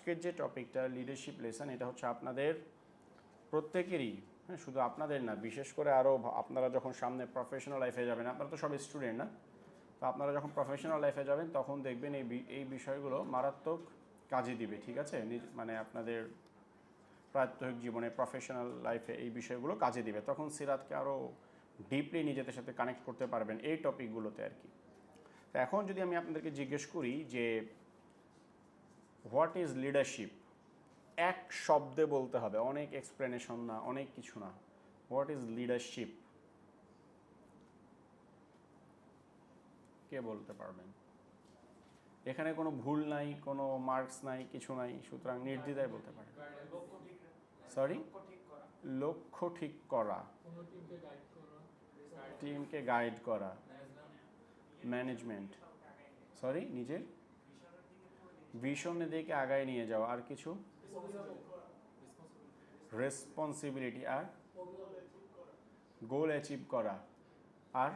আজকের যে টপিকটা লিডারশিপ লেসন, এটা হচ্ছে আপনাদের প্রত্যেকেরই, হ্যাঁ, শুধু আপনাদের না, বিশেষ করে আরও আপনারা যখন সামনে প্রফেশনাল লাইফে যাবেন, আপনারা তো সব স্টুডেন্ট না, তো আপনারা যখন প্রফেশনাল লাইফে যাবেন তখন দেখবেন এই বিষয়গুলো মারাত্মক কাজে দিবে, ঠিক আছে? মানে আপনাদের প্রাত্যহিক জীবনে, প্রফেশনাল লাইফে এই বিষয়গুলো কাজে দিবে, তখন সিরাতকে আরও ডিপলি নিজেদের সাথে কানেক্ট করতে পারবেন এই টপিকগুলোতে আর কি। তো এখন যদি আমি আপনাদেরকে জিজ্ঞেস করি যে হোয়াট ইজ লিডারশিপ, এক শব্দে বলতে হবে, অনেক এক্সপ্লেনেশন না, অনেক কিছু না। হোয়াট ইজ লিডারশিপ, কে বলতে পারবেন? এখানে কোনো ভুল নাই, কোনো মার্কস নাই, কিছু নাই, সুতরাং নির্দ্বিধায় বলতে পারেন। সরি, লক্ষ্য ঠিক করা, টিমকে গাইড করা, ম্যানেজমেন্ট, সরি, নিজের ভিশনের দিকে আগায় নিয়ে যাওয়া, আর কিছু? রেসপন্সিবিলিটি, আর গোল অ্যাচিভ করা, আর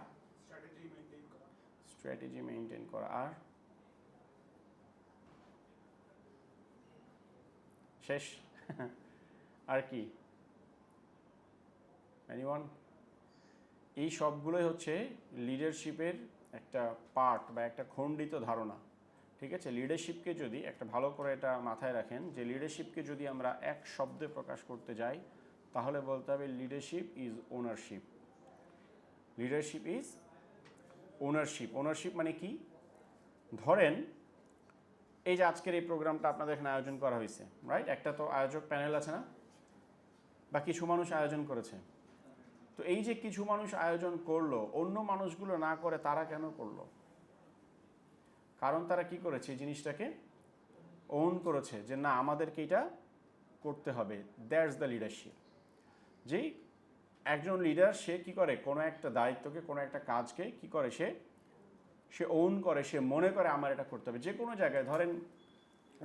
স্ট্র্যাটেজি মেনটেন করা, আর শেষ? আর কি? এনিওয়ান? এই সবগুলোই হচ্ছে লিডারশিপের একটা পার্ট বা একটা খণ্ডিত ধারণা, ঠিক আছে? লিডারশিপকে যদি একটা ভালো করে এটা মাথায় রাখেন যে লিডারশিপকে যদি আমরা এক শব্দে প্রকাশ করতে যাই তাহলে বলতে হবে leadership is ownership. Leadership is ownership. Ownership মানে কি? ধরেন এই যে আজকের এই প্রোগ্রামটা আপনাদের এখানে আয়োজন করা হয়েছে, রাইট? একটা তো আয়োজক প্যানেল আছে না, বা কিছু মানুষ আয়োজন করেছে। তো এই যে কিছু মানুষ আয়োজন করলো, অন্য মানুষগুলো না করে তারা কেন করলো? কারণ তারা কি করেছে? এই জিনিসটাকে ওন করেছে যে না, আমাদেরকে এটা করতে হবে। That's the leadership. যেই একজন লিডার সে কি করে, কোনো একটা দায়িত্বকে, কোনো একটা কাজকে কি করে, সে ওন করে, সে মনে করে আমার এটা করতে হবে। যে কোনো জায়গায় ধরেন,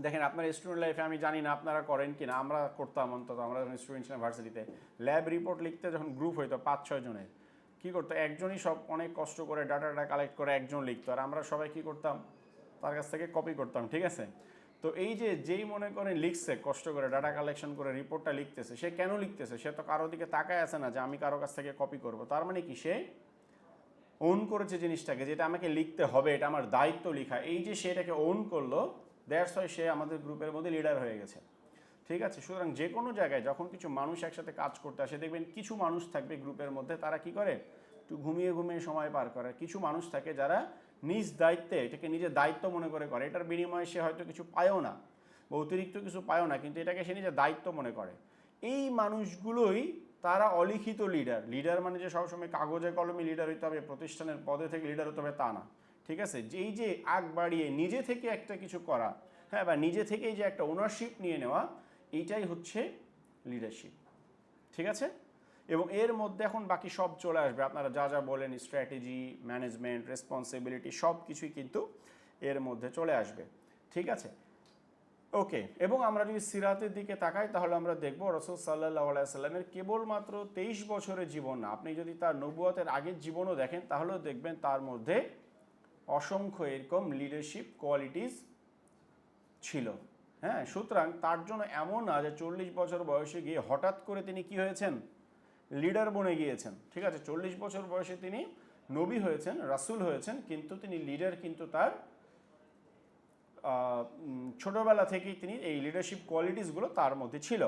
দেখেন আপনার স্টুডেন্ট লাইফে, আমি জানি না আপনারা করেন কি না, আমরা করতাম অন্তত, আমরা যখন স্টুডেন্ট ছিলাম ভার্সিটিতে, ল্যাব রিপোর্ট লিখতে যখন গ্রুপ হইতো 5-6 জনের, কী করতো, একজনই সব অনেক কষ্ট করে ডাটাটা কালেক্ট করে একজন লিখতো, আর আমরা সবাই কী করতাম, তার কাছ থেকে কপি করতাম, ঠিক আছে? তো এই যে যেই মনে করেন লিখছে, কষ্ট করে ডাটা কালেকশন করে রিপোর্টটা লিখতেছে, সে কেন লিখতেছে? সে তো কারো দিকে তাকায় আছে না যে আমি কারো কাছ থেকে কপি করব। তার মানে কি, সে ওন করেছে জিনিসটাকে, যেটা আমাকে লিখতে হবে, এটা আমার দায়িত্ব লেখা। এই যে সেটাকে ওন করলো, দ্যাটস ওয়াই সে আমাদের গ্রুপের মধ্যে লিডার হয়ে গেছে, ঠিক আছে? সুতরাং যে কোনো জায়গায় যখন কিছু মানুষ একসাথে কাজ করতে আসে, দেখবেন কিছু মানুষ থাকবে গ্রুপের মধ্যে, তারা কি করে, একটু ঘুমিয়ে ঘুমিয়ে সময় পার করে। কিছু মানুষ থাকে যারা নিজ দায়িত্বে, এটাকে নিজের দায়িত্ব মনে করে, এটার বিনিময়ে সে হয়তো কিছু পায়ও না বা অতিরিক্ত কিছু পায়ও না, কিন্তু এটাকে সে নিজের দায়িত্ব মনে করে। এই মানুষগুলোই তারা অলিখিত লিডার। লিডার মানে যে সবসময় কাগজে কলমে লিডার হইতে হবে, প্রতিষ্ঠানের পদে থেকে লিডার হতে হবে, তা না, ঠিক আছে? যেই যে আগ বাড়িয়ে নিজে থেকে একটা কিছু করা, হ্যাঁ, বা নিজে থেকেই যে একটা ওনারশিপ নিয়ে নেওয়া, এইটাই হচ্ছে লিডারশিপ, ঠিক আছে? এবং এর মধ্যে এখন বাকি সব চলে আসবে, আপনারা যা যা বলেন, স্ট্র্যাটেজি, ম্যানেজমেন্ট, রেসপন্সিবিলিটি, সব কিছুই কিন্তু এর মধ্যে চলে আসবে, ঠিক আছে? ওকে। এবং আমরা যদি সিরাতের দিকে তাকাই তাহলে আমরা দেখব রাসূল সাল্লাল্লাহু আলাইহি সাল্লামের কেবলমাত্র 23 বছরের জীবন না, আপনি যদি তার নবুয়তের আগের জীবনও দেখেন তাহলেও দেখবেন তার মধ্যে অসংখ্য এরকম লিডারশিপ কোয়ালিটিস ছিল, হ্যাঁ। সুতরাং তার জন্য এমন না যে 40 বছর বয়সে গিয়ে হঠাৎ করে তিনি কি হয়েছেন, লিডার বনে গিয়েছেন, ঠিক আছে? 40 বছর বয়সে তিনি নবী হয়েছেন, রাসূল হয়েছেন, কিন্তু তিনি লিডার কিন্তু তার ছোটোবেলা থেকেই তিনি এই লিডারশিপ কোয়ালিটিসগুলো তার মধ্যে ছিল।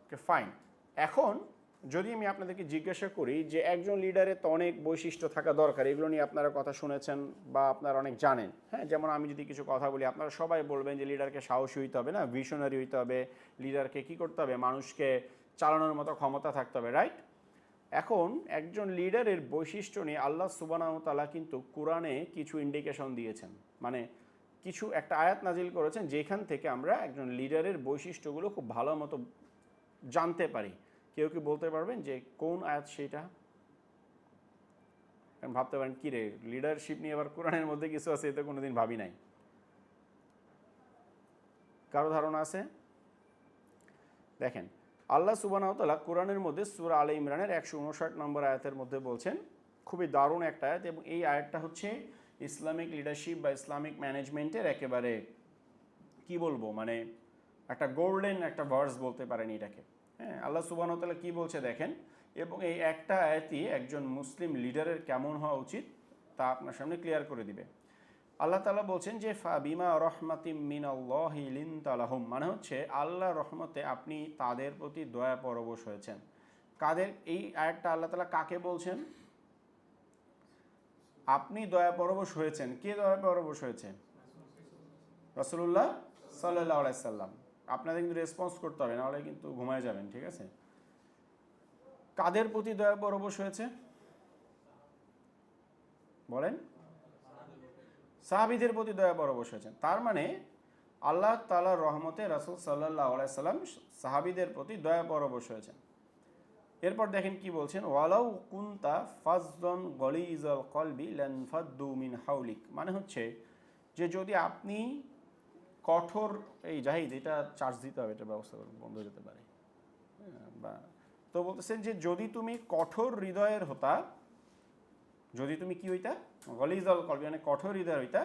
ওকে, ফাইন। এখন যদি আমি আপনাদেরকে জিজ্ঞাসা করি যে একজন লিডারের তো অনেক বৈশিষ্ট্য থাকা দরকার, এগুলো নিয়ে আপনারা কথা শুনেছেন বা আপনারা অনেক জানেন, হ্যাঁ। যেমন আমি যদি কিছু কথা বলি, আপনারা সবাই বলবেন যে লিডারকে সাহসী হইতে হবে, না, ভিশনারি হইতে হবে, লিডারকে কী করতে হবে, মানুষকে চালানোর মতো ক্ষমতা থাকতে হবে, রাইট? এখন একজন লিডারের বৈশিষ্ট্য নিয়ে আল্লাহ সুবহানাহু ওয়া তাআলা কিন্তু কোরআনে কিছু ইন্ডিকেশন দিয়েছেন, মানে কিছু একটা আয়াত নাজিল করেছেন যেখান থেকে আমরা একজন লিডারের বৈশিষ্ট্যগুলো খুব ভালো মতো জানতে পারি। কেউ কি বলতে পারবেন যে কোন আয়াত সেটা? কারণ ভাবতে পারেন কী রে, লিডারশিপ নিয়ে আবার কোরআনের মধ্যে কিছু আছে, এতে কোনো দিন ভাবি নাই। কারো ধারণা আছে? দেখেন, আল্লাহ সুবহানাহু ওয়া তাআলা কোরআনের মধ্যে সূরা আলে ইমরানের 159 নম্বর আয়াতের মধ্যে বলছেন, খুবই দারুণ একটা আয়াত, এবং এই আয়াতটা হচ্ছে ইসলামিক লিডারশিপ বা ইসলামিক ম্যানেজমেন্টের একেবারে কি বলবো, মানে একটা গোল্ডেন একটা ভার্স বলতে পারেন এটাকে। হ্যাঁ, আল্লাহ সুবহানাহু ওয়া তাআলা কী বলছে দেখেন, এবং এই একটা আয়াতই একজন মুসলিম লিডারের কেমন হওয়া উচিত তা আপনার সামনে ক্লিয়ার করে দিবে। আল্লাহ তাআলা বলছেন যে ফাবিমা রহমাতিম মিনাল্লাহি লিনতা লাহুম, মানে হচ্ছে আল্লাহ রহমতে আপনি তাদের প্রতি দয়া পরবশ হয়েছেন। কাদের এই আয়াতটা আল্লাহ তাআলা কাকে বলছেন? আপনি দয়া পরবশ হয়েছেন। কে দয়া পরবশ হয়েছে? রাসূলুল্লাহ সাল্লাল্লাহু আলাইহি সাল্লাম। আপনাদের কিন্তু রেসপন্স করতে হবে, নাহলে কিন্তু ঘুমায় যাবেন, ঠিক আছে? কাদের প্রতি দয়া পরবশ হয়েছে বলেন? সাহাবীদের প্রতি দয়া পরবশ হয়েছেন। তার মানে আল্লাহ তাআলার রহমতে রাসূল সাল্লাল্লাহু আলাইহি সাল্লাম সাহাবীদের প্রতি দয়া পরবশ হয়েছেন। এরপর দেখেন কি বলছেন, ওয়ালাউ কুনতা ফাযদান গলিজাল কলবি লানফাদ্দু মিন হাওলিক, মানে হচ্ছে যে যদি আপনি কঠোর, এই জাহিদ এটা চার্জ দিতে হবে, এটা ব্যবস্থা করুন, বন্ধ হয়ে যেতে পারে। বা তো বলতেছেন যে যদি তুমি কঠোর হৃদয়ের হতা, যদি তুমি কি হইতা, গলিজাল কলবি মানে কঠোর হৃদয় হইতা,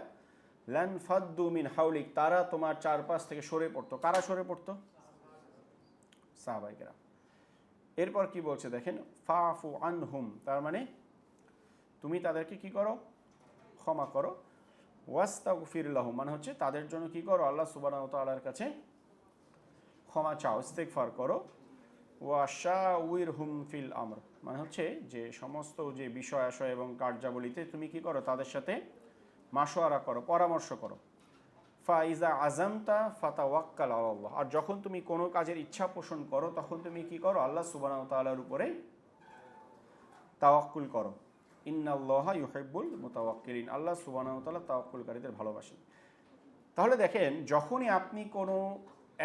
লানফাদ্দু মিন হাওলিক, তারা তোমার চারপাশ থেকে সরে পড়তো। কারা সরে পড়তো? সাহাবায়ে কেরাম। এরপর কি বলছে দেখেন, ফাফু আনহুম, তার মানে তুমি তাদেরকে কি করো? ক্ষমা করো। ওয়াস্তাগফির লাহুম, মানে হচ্ছে তাদের জন্য কি করো? আল্লাহ সুবহানাহু ওয়া তাআলার কাছে ক্ষমা চাও, ইস্তিগফার করো। ওয়াশাউইরহুম ফিল আমর, মানে হচ্ছে যে সমস্ত যে বিষয় আশয় এবং কার্যাবলীতে তুমি কি করো? তাদের সাথে মাশওয়ারা করো, পরামর্শ করো। ফাইজা আজামতা ফাতাওয়াক্কাল আলাল্লাহ, আর যখন তুমি কোনো কাজের ইচ্ছা পোষণ করো তখন তুমি কি করো? আল্লাহ সুবহানাহু ওয়া তাআলার উপরে তাওয়াক্কুল করো। ইন্নাল্লাহা ইউহিব্বুল মুতাওয়াক্কিলিন, আল্লাহ সুবহানাহু ওয়া তাআলা তাওয়াক্কুলকারীদের ভালোবাসেন। তাহলে দেখেন, যখনই আপনি কোনো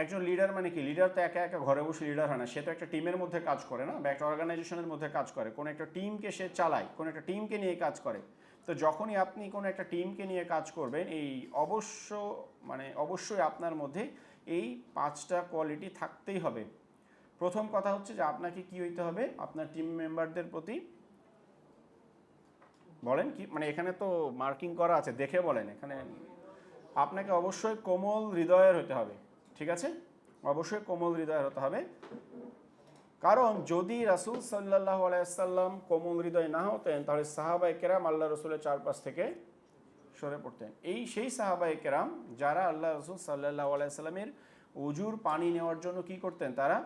একজন লিডার, মানে কি লিডার তো একা একা ঘরে বসে লিডার হয় না, সে তো একটা টিমের মধ্যে কাজ করে না, বা একটা অর্গানাইজেশনের মধ্যে কাজ করে, কোনো একটা টিমকে সে চালায়, কোনো একটা টিমকে নিয়ে কাজ করে। তো যখনই আপনি কোনো একটা টিমকে নিয়ে কাজ করবেন, এই অবশ্যই আপনার মধ্যে এই 5টা কোয়ালিটি থাকতেই হবে। প্রথম কথা হচ্ছে যে আপনাকে কি হইতে হবে? আপনার টিম মেম্বারদের প্রতি বলেন কি, মানে এখানে তো মার্কিং করা আছে, দেখে বলেন। এখানে আপনাকে অবশ্যই কোমল হৃদয়ের হতে হবে, ঠিক আছে? অবশ্যই কোমল হৃদয়ের হতে হবে, কারণ যদি রাসূল সাল্লাল্লাহু আলাইহি সাল্লাম কোমল হৃদয় না হতেন তাহলে সাহাবায়ে কেরাম আল্লাহ রসুলের চারপাশ থেকে সরে পড়তেন। সেই সাহাবায়ে কেরাম যারা আল্লাহ রসুল সাল্লাল্লাহু আলাইহি সাল্লামের উজুর পানি নেওয়ার জন্য কি করতেন? তারা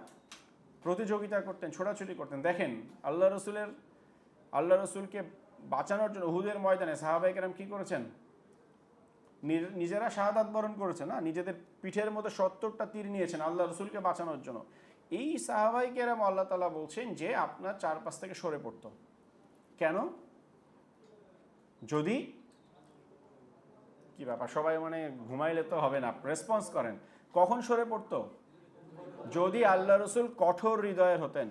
প্রতিযোগিতা করতেন, ছোটাছুটি করতেন। দেখেন আল্লাহ রসুলকে বাঁচানোর জন্য উহুদের ময়দানে সাহাবায়ে কেরাম কি করেছেন? নিজেরা শাহাদাত বরণ করেছেন, না নিজেদের পিঠের মধ্যে 70টা তীর নিয়েছেন আল্লাহ রসুলকে বাঁচানোর জন্য। এই সাহাবায়ে কেরাম আল্লাহ তাআলা বলছেন যে আপনার চারপাশ থেকে সরে পড়তো। কেন? যদি কি ব্যাপার, সবাই মানে ঘুমাইলে তো হবে না, রেসপন্স করেন। কখন সরে পড়তো? যদি আল্লাহ রসুল কঠোর হৃদয়ের হতেন।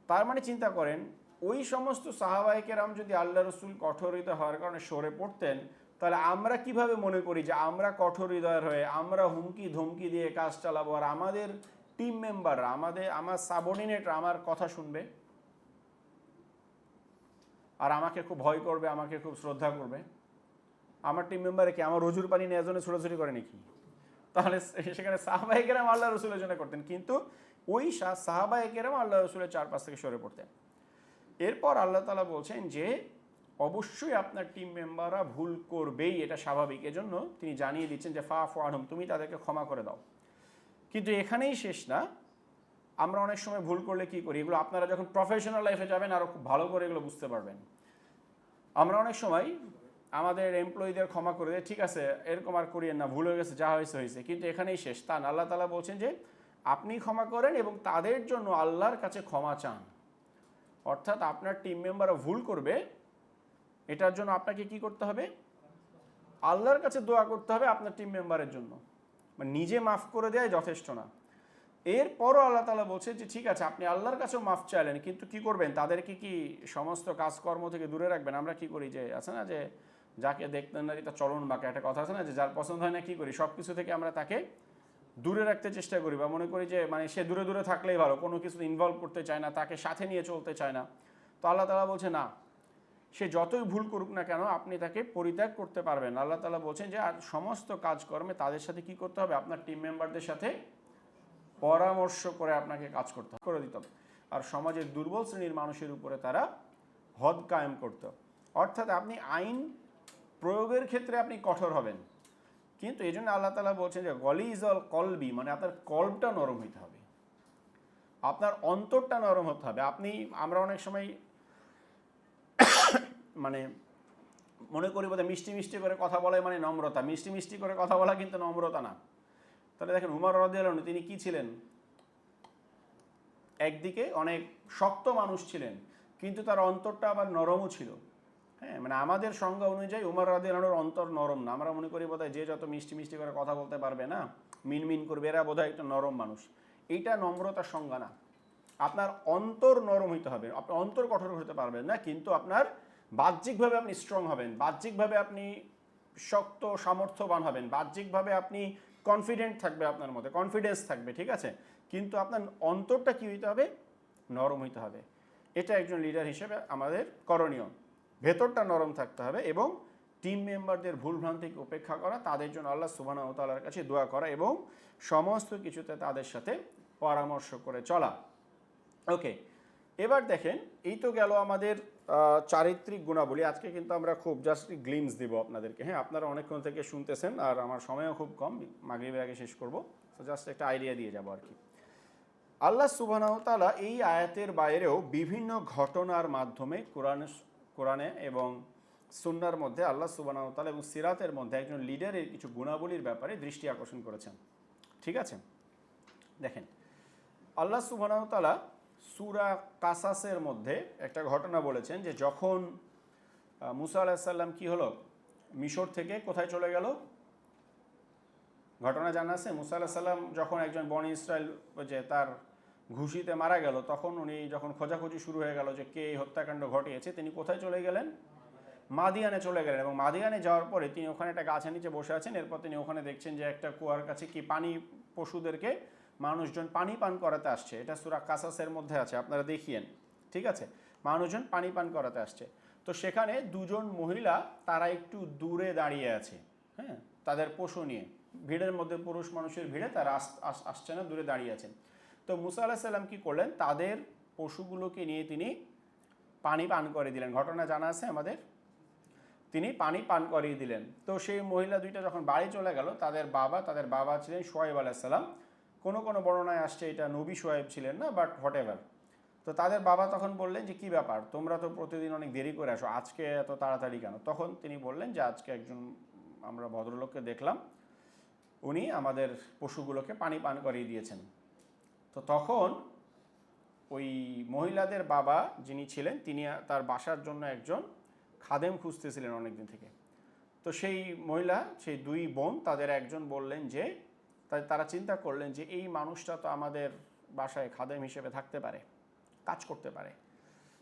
তার মানে চিন্তা করেন, ওই সমস্ত সাহাবায়ে কেরাম যদি আল্লাহ রসুল কঠোর হৃদয় হওয়ার কারণে সরে পড়তেন, তাহলে আমরা কিভাবে মনে করি যে আমরা কঠোর হৃদয়ের হয়ে আমরা হুমকি ধমকি দিয়ে কাজ চালাবো, আর আমাদের টিম মেম্বাররা, আমার সাবঅর্ডিনেটরা আমার কথা শুনবে আর আমাকে খুব ভয় করবে, আমাকে খুব শ্রদ্ধা করবে? আমার টিম মেম্বারে কি আমার রজুর পানি নেওয়ার জন্য ছোটাছুটি করে নাকি? তাহলে সেখানে সাহাবায়ে কেরাম আল্লাহ রসুলের জন্য করতেন, কিন্তু ওই সাহাবায়ে কেরাম আল্লাহ রসুলের চারপাশ থেকে সরে পড়তেন। এরপর আল্লাহ তাআলা বলছেন যে অবশ্যই আপনার টিম মেম্বাররা ভুল করবেই, এটা স্বাভাবিক। এজন্য তিনি জানিয়ে দিচ্ছেন যে ফাফু আনহুম, তুমি তাদেরকে ক্ষমা করে দাও। কিন্তু এখানেই শেষ না, আমরা অনেক সময় ভুল করলে কি করি, এগুলো আপনারা যখন প্রফেশনাল লাইফে যাবেন আরও খুব ভালো করে এগুলো বুঝতে পারবেন। আমরা অনেক সময় আমাদের এমপ্লয়ীদের ক্ষমা করে দেয়, ঠিক আছে এরকম আর করিয়েন না, ভুল হয়ে গেছে, যা হয়েছে হয়েছে, কিন্তু এখানেই শেষ তা না। আল্লাহ তাআলা বলছেন যে আপনি ক্ষমা করেন এবং তাদের জন্য আল্লাহর কাছে ক্ষমা চান। অর্থাৎ আপনার টিম মেম্বাররা ভুল করবে, এটার জন্য আপনাকে কি করতে হবে? আল্লাহর কাছে দোয়া করতে হবে আপনার টিম মেম্বারের জন্য। মানে নিজে মাফ করে দেওয়াই যথেষ্ট না। এরপরও আল্লাহ তাআলা বলছে যে ঠিক আছে আপনি আল্লাহর কাছেও মাফ চাইলেন, কিন্তু কি করবেন? তাদেরকে কি সমস্ত কাজকর্ম থেকে দূরে রাখবেন? আমরা কি করি যে আছে না যে যাকে দেখতেন না তা চলন বাঁকা, একটা কথা আছে না যে যার পছন্দ হয় না কি করি, সব কিছু থেকে আমরা তাকে দূরে রাখতে চেষ্টা করি, বা মনে করি যে মানে সে দূরে দূরে থাকলেই ভালো, কোনো কিছু ইনভলভ করতে চায় না, তাকে সাথে নিয়ে চলতে চায় না। তো আল্লাহ তাআলা বলছে না, সে যতই ভুল করুক না কেন আপনি তাকে পরিত্যাগ করতে পারবেন। আল্লাহ তাআলা বলছেন যে আর সমস্ত কাজকর্মে তাদের সাথে কি করতে হবে? আপনার টিম মেম্বারদের সাথে পরামর্শ করে আপনাকে কাজ করতে করে দিত। আর সমাজের দুর্বল শ্রেণীর মানুষের উপরে তারা হদ কায়েম করত। অর্থাৎ আপনি আইন প্রয়োগের ক্ষেত্রে আপনি কঠোর হবেন, কিন্তু এই জন্য আল্লাহ তাআলা বলছেন যে গলিজল কলবি, মানে আপনার কলবটা নরম হইতে হবে, আপনার অন্তরটা নরম হতে হবে। আমরা অনেক সময় মানে মনে করি বোধহয় মিষ্টি মিষ্টি করে কথা বলাই মানে নম্রতা। মিষ্টি মিষ্টি করে কথা বলা কিন্তু নম্রতা না। তাহলে দেখেন উমর রাদিয়াল্লাহু আনহু তিনি কি ছিলেন? একদিকে অনেক শক্ত মানুষ ছিলেন, কিন্তু তার অন্তরটা আবার নরমও ছিল। হ্যাঁ, মানে আমাদের সংজ্ঞা অনুযায়ী উমর রাদিয়াল্লাহু আনহুর অন্তর নরম না। আমরা মনে করি বোধহয় যে যত মিষ্টি মিষ্টি করে কথা বলতে পারবে না, মিনমিন করবে, এরা বোধহয় একটা নরম মানুষ। এইটা নম্রতার সংজ্ঞা না। আপনার অন্তর নরম হইতে হবে। আপনি অন্তর কঠোর হতে পারবেন না, কিন্তু আপনার বাহ্যিকভাবে আপনি স্ট্রং হবেন, বাহ্যিকভাবে আপনি শক্ত সামর্থ্যবান হবেন, বাহ্যিকভাবে আপনি কনফিডেন্ট থাকবে, আপনার মধ্যে কনফিডেন্স থাকবে, ঠিক আছে, কিন্তু আপনার অন্তরটা কী হইতে হবে? নরম হইতে হবে। এটা একজন লিডার হিসেবে আমাদের করণীয়। ভেতরটা নরম থাকতে হবে এবং টিম মেম্বারদের ভুলভ্রান্তিকে উপেক্ষা করা, তাদের জন্য আল্লাহ সুবহানাহু ওয়া তাআলার কাছে দোয়া করা এবং সমস্ত কিছুতে তাদের সাথে পরামর্শ করে চলা। ওকে, এবার দেখেন, এই তো গেল আমাদের চারিত্রিক গুণাবলী। আজকে কিন্তু আমরা খুব জাস্ট গ্লিমস দিব আপনাদেরকে। হ্যাঁ, আপনারা অনেকক্ষণ থেকে শুনতেছেন আর আমার সময়ও খুব কম, মাগরিবের আগে শেষ করব, তো জাস্ট একটা আইডিয়া দিয়ে যাব আর কি। আল্লাহ সুবহানাহু ওয়া তাআলা এই আয়াতের বাইরেও বিভিন্ন ঘটনার মাধ্যমে কোরআনে এবং সুন্নাহর মধ্যে আল্লাহ সুবহানাহু ওয়া তাআলা এবং সিরাতের মধ্যে একজন লিডারের কিছু গুণাবলীর ব্যাপারে দৃষ্টি আকর্ষণ করেছেন। ঠিক আছে, দেখেন আল্লাহ সুবহানাহু ওয়া তাআলা সূরা কাসাসের মধ্যে একটা ঘটনা বলেছেন যে যখন মুসা আলাইহিস সালাম কি হলো, মিশর থেকে কোথায় চলে গেল? ঘটনা জানা আছে? মুসা আলাইহিস সালাম যখন একজন বনি ইসরায়েল যে তার ঘুষিতে মারা গেল, তখন উনি যখন খোঁজাখুঁজি শুরু হয়ে গেল যে কে এই হত্যাকাণ্ড ঘটিয়েছে, তিনি কোথায় চলে গেলেন? মাদিয়ানে চলে গেলেন। এবং মাদিয়ানে যাওয়ার পরে তিনি ওখানে একটা গাছের নিচে বসে আছেন। এরপর তিনি ওখানে দেখছেন যে একটা কুয়ার কাছে কি পানি, পশুদেরকে মানুষজন পানি পান করাতে আসছে। এটা সূরা কাসাসের মধ্যে আছে, আপনারা দেখিয়েন। ঠিক আছে, মানুষজন পানি পান করাতে আসছে। তো সেখানে দুজন মহিলা তারা একটু দূরে দাঁড়িয়ে আছে, হ্যাঁ, তাদের পশু নিয়ে। ভিড়ের মধ্যে পুরুষ মানুষের ভিড়ে তারা আসছে না, দূরে দাঁড়িয়ে আছেন। তো মুসা আলাইহিস সালাম কি করলেন? তাদের পশুগুলোকে নিয়ে তিনি পানি পান করে দিলেন। ঘটনা জানা আছে আমাদের, তিনি পানি পান করিয়ে দিলেন। তো সেই মহিলা দুইটা যখন বাড়ি চলে গেল, তাদের বাবা ছিলেন শুআয়ব আলাইহিস সালাম। কোনো কোনো বর্ণনায় আসছে এটা নবী শুআয়ব ছিলেন না, বাট হোয়াটএভার। তো তাদের বাবা তখন বললেন যে কী ব্যাপার, তোমরা তো প্রতিদিন অনেক দেরি করে আসো, আজকে এত তাড়াতাড়ি কেন? তখন তিনি বললেন যে আজকে একজন আমরা ভদ্রলোককে দেখলাম, উনি আমাদের পশুগুলোকে পানি পান করিয়ে দিয়েছেন। তো তখন ওই মহিলাদের বাবা যিনি ছিলেন, তিনি তার বাসার জন্য একজন খাদেম খুঁজতেছিলেন অনেকদিন থেকে। তো সেই মহিলা, সেই দুই বোন, তাদের একজন বললেন যে তারা চিন্তা করলেন যে এই মানুষটা তো আমাদের বাসায় খাদেম হিসেবে থাকতে পারে, কাজ করতে পারে।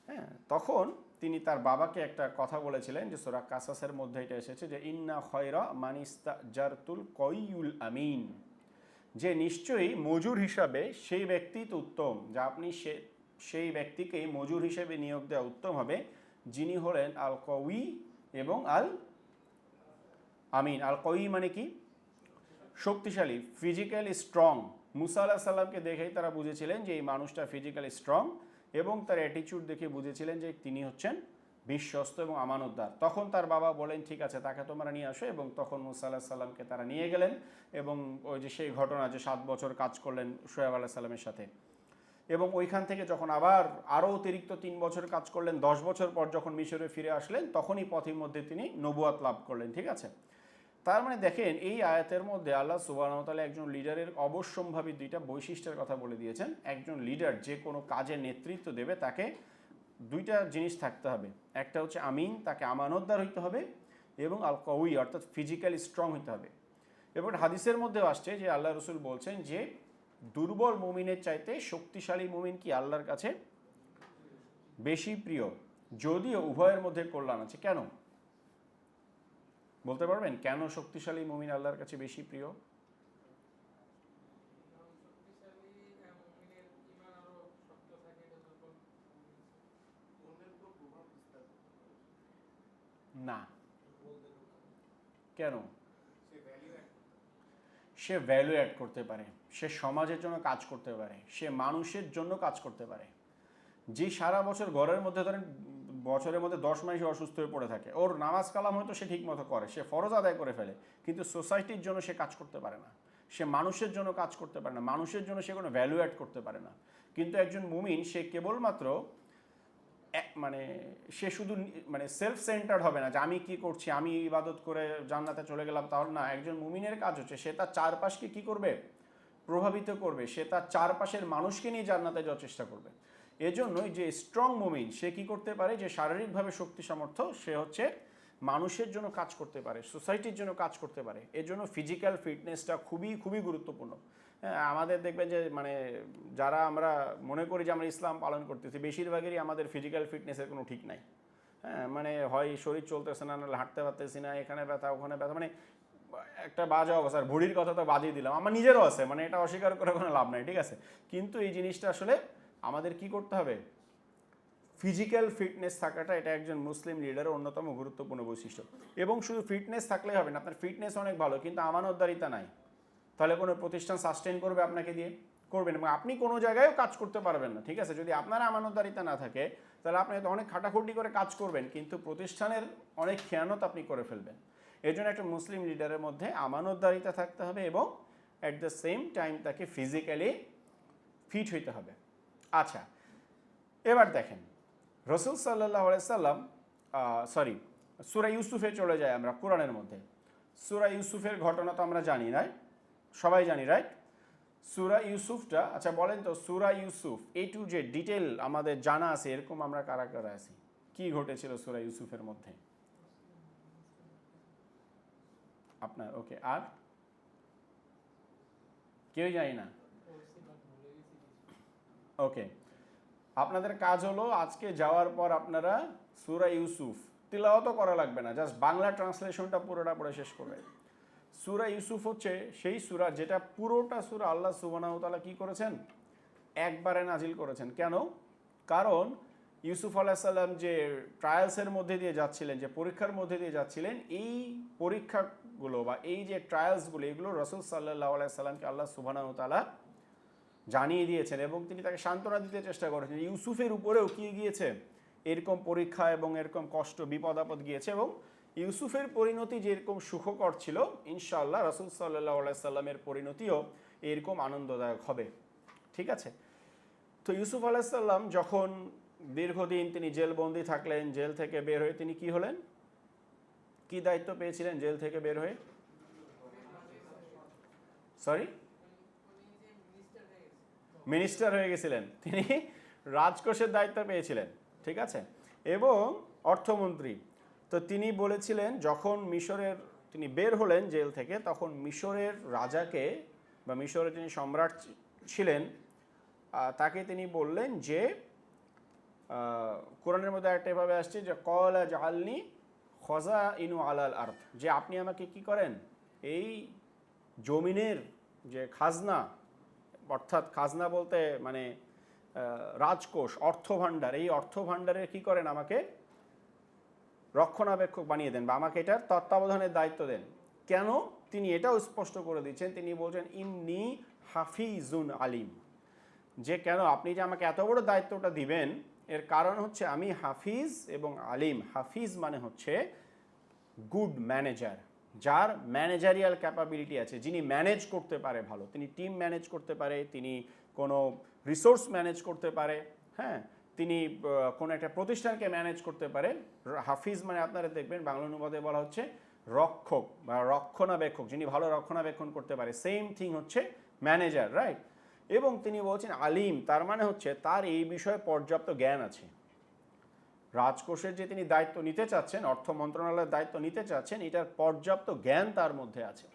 হ্যাঁ, তখন তিনি তার বাবাকে একটা কথা বলেছিলেন যে সূরা কাসাসের মধ্যে এটা এসেছে যে ইন্না খয়রা মানিস্তাজারতুল কয়িউল আমিন, যে নিশ্চয়ই মজুর হিসাবে সেই ব্যক্তি তো উত্তম, যা আপনি সেই ব্যক্তিকেই মজুর হিসেবে নিয়োগ দেওয়া উত্তম হবে, যিনি হলেন আল কওয়ি এবং আল আমিন। আল কওয়ি মানে কি? শক্তিশালী, ফিজিক্যালি স্ট্রং। মুসা আলাইহিস সালামকে দেখেই তারা বুঝেছিলেন যে এই মানুষটা ফিজিক্যালি স্ট্রং, এবং তার অ্যাটিটিউড দেখে বুঝেছিলেন যে তিনি হচ্ছেন বিশ্বস্ত এবং আমানতদার। তখন তার বাবা বলেন ঠিক আছে, তাকে তোমরা নিয়ে আসো। এবং তখন মুসা আলাইহিস সালামকে তারা নিয়ে গেলেন। এবং ওই যে সেই ঘটনা যে 7 বছর কাজ করলেন শুআয়ব আলাইহিস সালামের সাথে, এবং ওইখান থেকে যখন আবার আরও অতিরিক্ত 3 বছর কাজ করলেন, 10 বছর পর যখন মিশরে ফিরে আসলেন, তখনই পথের মধ্যে তিনি নবুয়াত লাভ করলেন। ঠিক আছে, তার মানে দেখেন এই আয়াতের মধ্যে আল্লাহ সুবহানাহু ওয়া তাআলা একজন লিডারের অবশ্যম্ভাবী দুইটা বৈশিষ্ট্যের কথা বলে দিয়েছেন। একজন লিডার যে কোনো কাজে নেতৃত্ব দেবে, তাকে দুইটা জিনিস থাকতে হবে। একটা হচ্ছে আমিন, তাকে আমানতদার হইতে হবে, এবং আল কওয়ি অর্থাৎ ফিজিক্যালি স্ট্রং হইতে হবে। এবং হাদিসের মধ্যেও আসছে যে আল্লাহ রসুল বলছেন যে দুর্বল মুমিনের চাইতে শক্তিশালী মুমিন কি আল্লাহর কাছে বেশি প্রিয়, যদিও উভয়ের মধ্যে কল্যাণ আছে। কেন বলতে পারবেন, কেন শক্তিশালী মুমিন আল্লাহর কাছে বেশি প্রিয়? না, কেন? সে ভ্যালু অ্যাড করতে পারে, সে সমাজের জন্য কাজ করতে পারে, সে মানুষের জন্য কাজ করতে পারে। যে সারা বছর ঘরের মধ্যে ধরেন বছরের মধ্যে 10 মাস অসুস্থ হয়ে পড়ে থাকে, ওর নামাজ কালাম হয়তো সে ঠিক মতো করে, সে ফরজ আদায় করে ফেলে, কিন্তু সোসাইটির জন্য সে কাজ করতে পারে না, সে মানুষের জন্য কাজ করতে পারে না, মানুষের জন্য সে কোনো ভ্যালু অ্যাড করতে পারে না। কিন্তু একজন মুমিন সে কেবলমাত্র মানে সে শুধু মানে সেলফ সেন্টার্ড হবে না যে আমি কি করছি, আমি ইবাদত করে জান্নাতে চলে গেলাম, তাহলে না। একজন মুমিনের কাজ হচ্ছে সে তার চারপাশকে কি করবে, প্রভাবিত করবে, সে তার চারপাশের মানুষকে নিয়ে জান্নাতে যাওয়ার চেষ্টা করবে। এজন্যই যে স্ট্রং মুমিন সে কি করতে পারে, যে শারীরিকভাবে শক্তি সামর্থ্য, সে হচ্ছে মানুষের জন্য কাজ করতে পারে, সোসাইটির জন্য কাজ করতে পারে। এজন্য ফিজিক্যাল ফিটনেসটা খুবই খুবই গুরুত্বপূর্ণ। হ্যাঁ, আমাদের দেখবেন যে মানে যারা আমরা মনে করি যে আমরা ইসলাম পালন করতেছি, বেশিরভাগেরই আমাদের ফিজিক্যাল ফিটনেসের কোনো ঠিক নাই। হ্যাঁ, মানে হয় শরীর চলতেছে না, নাহলে হাঁটতে পারতেছি না, এখানে ব্যথা ওখানে ব্যথা, মানে একটা বাজে অবস্থা। আর ভুঁড়ির কথা তো বাজিয়ে দিলাম, আমার নিজেরও আছে, মানে এটা অস্বীকার করে কোনো লাভ নাই, ঠিক আছে। কিন্তু এই জিনিসটা আসলে আমাদের কি করতে হবে, ফিজিক্যাল ফিটনেস থাকাটা এটা একজন মুসলিম লিডারের অন্যতম গুরুত্বপূর্ণ বৈশিষ্ট্য। এবং শুধু ফিটনেস থাকলেই হবে না, আপনার ফিটনেস অনেক ভালো কিন্তু আমানতদারিতা নাই, তাহলে কোনো প্রতিষ্ঠান সাস্টেইন করবে আপনাকে দিয়ে, করবেন, এবং আপনি কোনো জায়গায়ও কাজ করতে পারবেন না, ঠিক আছে। যদি আপনার আমানতদারিতা না থাকে তাহলে আপনি তো অনেক খাটাখুটি করে কাজ করবেন, কিন্তু প্রতিষ্ঠানের অনেক খেয়ানত আপনি করে ফেলবেন। এই জন্য একটা মুসলিম লিডারের মধ্যে আমানতদারিতা থাকতে হবে এবং অ্যাট দ্য সেম টাইম তাকে ফিজিক্যালি ফিট হইতে হবে। আচ্ছা, এবার দেখেন রসুল সাল্লাল্লাহু আলাইহি সাল্লাম, সরি, সূরা ইউসুফে চলে যায় আমরা কোরআনের মধ্যে। সূরা ইউসুফের ঘটনা তো আমরা জানি, রাইট? সবাই জানি, রাইট? সূরা ইউসুফটা, আচ্ছা বলেন তো, সূরা ইউসুফ এ টু জেড ডিটেল আমাদের জানা আছে এরকম আমরা কারা কারা আছি? কি ঘটেছিল সূরা ইউসুফের মধ্যে আপনার? ওকে, আর কেউ জানি না? ওকে, আপনাদের কাজ হলো আজকে যাওয়ার পর আপনারা সূরা ইউসুফ তিলাওয়াতও করা লাগবে না, জাস্ট বাংলা ট্রান্সলেশনটা পুরোটা পড়ে শেষ করবে। সূরা ইউসুফ হচ্ছে সেই সূরা যেটা পুরোটা সূরা আল্লাহ সুবহানাহু ওয়া তাআলা কি করেছেন, একবারে নাজিল করেছেন। কেন? কারণ ইউসুফ আলাইহিস সালাম যে ট্রায়ালসের মধ্যে দিয়ে যাচ্ছিলেন, যে পরীক্ষার মধ্যে দিয়ে যাচ্ছিলেন, এই পরীক্ষাগুলো বা এই যে ট্রায়ালসগুলো, এগুলো রাসূল সাল্লাল্লাহু আলাইহি সাল্লামকে আল্লাহ সুবহানাহু ওয়া তাআলা জানিয়ে দিয়েছেন এবং তিনি তাকে সান্ত্বনা দিতে চেষ্টা করেছেন। ইউসুফের উপরেও কি গিয়েছে, এরকম পরীক্ষা এবং এরকম কষ্ট বিপদ আপদ গিয়েছে, এবং ইউসুফের পরিণতি যেরকম সুখকর ছিল, ইনশাআল্লাহ রাসূল সাল্লাল্লাহু আলাইহি সাল্লামের পরিণতিও এরকম আনন্দদায়ক হবে, ঠিক আছে। তো ইউসুফ আলাইহিস সালাম যখন দীর্ঘদিন তিনি জেলবন্দি থাকলেন, জেল থেকে বের হয়ে তিনি কি হলেন, কি দায়িত্ব পেয়েছিলেন জেল থেকে বের হয়ে? সরি, মিনিস্টার হয়ে গেছিলেন, তিনি রাজকোষের দায়িত্ব পেয়েছিলেন, ঠিক আছে, এবং অর্থমন্ত্রী। তো তিনি বলেছিলেন যখন মিশরের তিনি বের হলেন জেল থেকে, তখন মিশরের রাজাকে বা মিশরের যিনি সম্রাট ছিলেন তাকে তিনি বললেন যে, কোরআনের মধ্যে একটা এভাবে আসছে যে ক্বালা জাআলনি খাযাইনু আলাল আরদ, যে আপনি আমাকে কি করেন, এই জমিনের যে খাজনা, অর্থাৎ খাজনা বলতে মানে রাজকোষ, অর্থভাণ্ডার, এই অর্থভাণ্ডারের কি করেন, আমাকে রক্ষণাবেক্ষক বানিয়ে দেন বা আমাকে এটার তত্ত্বাবধানের দায়িত্ব দেন। কেন? তিনি এটাও স্পষ্ট করে দিচ্ছেন, তিনি বলছেন ইন্নী হাফিজুন আলিম, যে কেন আপনি যে আমাকে এত বড় দায়িত্বটা দিবেন, এর কারণ হচ্ছে আমি হাফিজ এবং আলিম। হাফিজ মানে হচ্ছে গুড ম্যানেজার, যার ম্যানেজারিয়াল ক্যাপাবিলিটি আছে, যিনি ম্যানেজ করতে পারে ভালো, তিনি টিম ম্যানেজ করতে পারে, তিনি কোনো রিসোর্স ম্যানেজ করতে পারে, হ্যাঁ, তিনি কোনো একটা প্রতিষ্ঠানকে ম্যানেজ করতে পারে। হাফিজ মানে আপনারা দেখবেন বাংলা অনুবাদে বলা হচ্ছে রক্ষক বা রক্ষণাবেক্ষক, যিনি ভালো রক্ষণাবেক্ষণ করতে পারে, সেম থিং হচ্ছে ম্যানেজার, রাইট। এবং তিনি বলছেন আলিম, তার মানে হচ্ছে তার এই বিষয়ে পর্যাপ্ত জ্ঞান আছে। রাজকোষের যে তিনি দায়িত্ব নিতে চাচ্ছেন, অর্থ মন্ত্রণালয়ের দায়িত্ব নিতে চাচ্ছেন, এটার পর্যাপ্ত জ্ঞান তার মধ্যে আছে।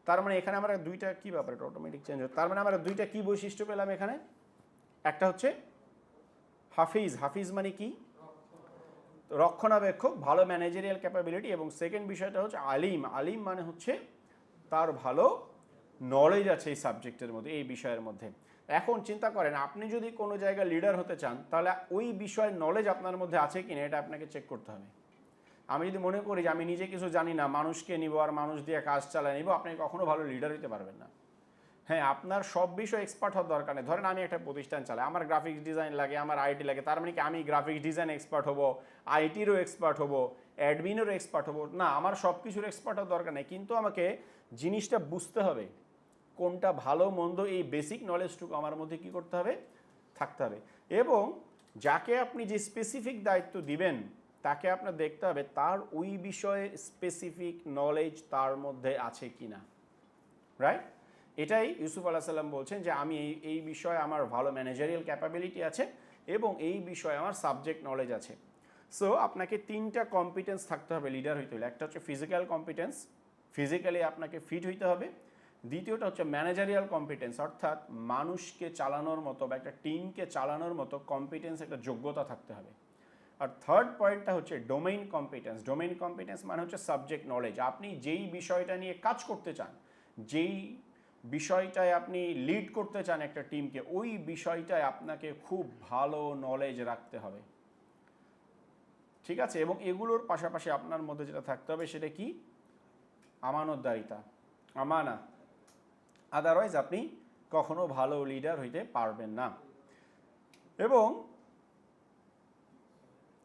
তার মানে এখানে আমরা দুইটা কি ব্যাপার, এটা অটোমেটিক চেঞ্জ হয়, তার মানে আমরা দুইটা কি বৈশিষ্ট্য পেলাম এখানে। একটা হচ্ছে হাফিজ, হাফিজ মানে কি, রক্ষণাবেক্ষক, ভালো ম্যানেজারিয়াল ক্যাপাবিলিটি, এবং সেকেন্ড বিষয়টা হচ্ছে আলিম। আলিম মানে হচ্ছে তার ভালো নলেজ আছে এই সাবজেক্টের মধ্যে, এই বিষয়ের মধ্যে। এখন চিন্তা করেন, আপনি যদি কোনো জায়গায় লিডার হতে চান, তাহলে ওই বিষয়ের নলেজ আপনার মধ্যে আছে কিনা এটা আপনাকে চেক করতে হবে। আমি যদি মনে করি যে আমি নিজে কিছু জানি না, মানুষকে নিব আর মানুষ দিয়ে কাজ চালায় নিব, আপনি কখনো ভালো লিডার হতে পারবেন না। হ্যাঁ, আপনার সব বিষয়ে এক্সপার্ট হওয়ার দরকার নেই। ধরেন আমি একটা প্রতিষ্ঠান চালাই, আমার গ্রাফিক্স ডিজাইন লাগে, আমার আইটি লাগে, তার মানে কি আমি গ্রাফিক্স ডিজাইন এক্সপার্ট হবো, আইটিরও এক্সপার্ট হবো, অ্যাডমিনেরও এক্সপার্ট হবো? না, আমার সব কিছুর এক্সপার্ট হওয়ার দরকার নেই, কিন্তু আমাকে জিনিসটা বুঝতে হবে কোনটা ভালো মন্দ, এই বেসিক নলেজটুকু আমার মধ্যে কি করতে হবে, থাকতে হবে। এবং যাকে আপনি যে স্পেসিফিক দায়িত্ব দিবেন তাকে আপনার দেখতে হবে তার ওই বিষয়ে স্পেসিফিক নলেজ তার মধ্যে আছে কিনা, রাইট? এটাই ইউসুফ আলাইহিস সালাম বলছেন যে আমি এই বিষয়ে আমার ভালো ম্যানেজারিয়াল ক্যাপাবিলিটি আছে এবং এই বিষয়ে আমার সাবজেক্ট নলেজ আছে। সো আপনাকে 3টা কম্পিটেন্স থাকতে হবে লিডার হইতে হলে। একটা হচ্ছে ফিজিক্যাল কম্পিটেন্স, ফিজিক্যালি আপনাকে ফিট হইতে হবে। দ্বিতীয়টা হচ্ছে ম্যানেজারিয়াল কম্পিটেন্স, অর্থাৎ মানুষকে চালানোর মতো বা একটা টিমকে চালানোর মতো কম্পিটেন্স, একটা যোগ্যতা থাকতে হবে। আর থার্ড পয়েন্টটা হচ্ছে ডোমেইন কম্পিটেন্স। ডোমেইন কম্পিটেন্স মানে হচ্ছে সাবজেক্ট নলেজ। আপনি যেই বিষয়টা নিয়ে কাজ করতে চান, যেই বিষয়টায় আপনি লিড করতে চান একটা টিমকে, ওই বিষয়টায় আপনাকে খুব ভালো নলেজ রাখতে হবে, ঠিক আছে? এবং এগুলোর পাশাপাশি আপনার মধ্যে যেটা থাকতে হবে সেটা কি, আমানতদারিতা, আমানা। আদারওয়াইজ আপনি কখনো ভালো লিডার হইতে পারবেন না। এবং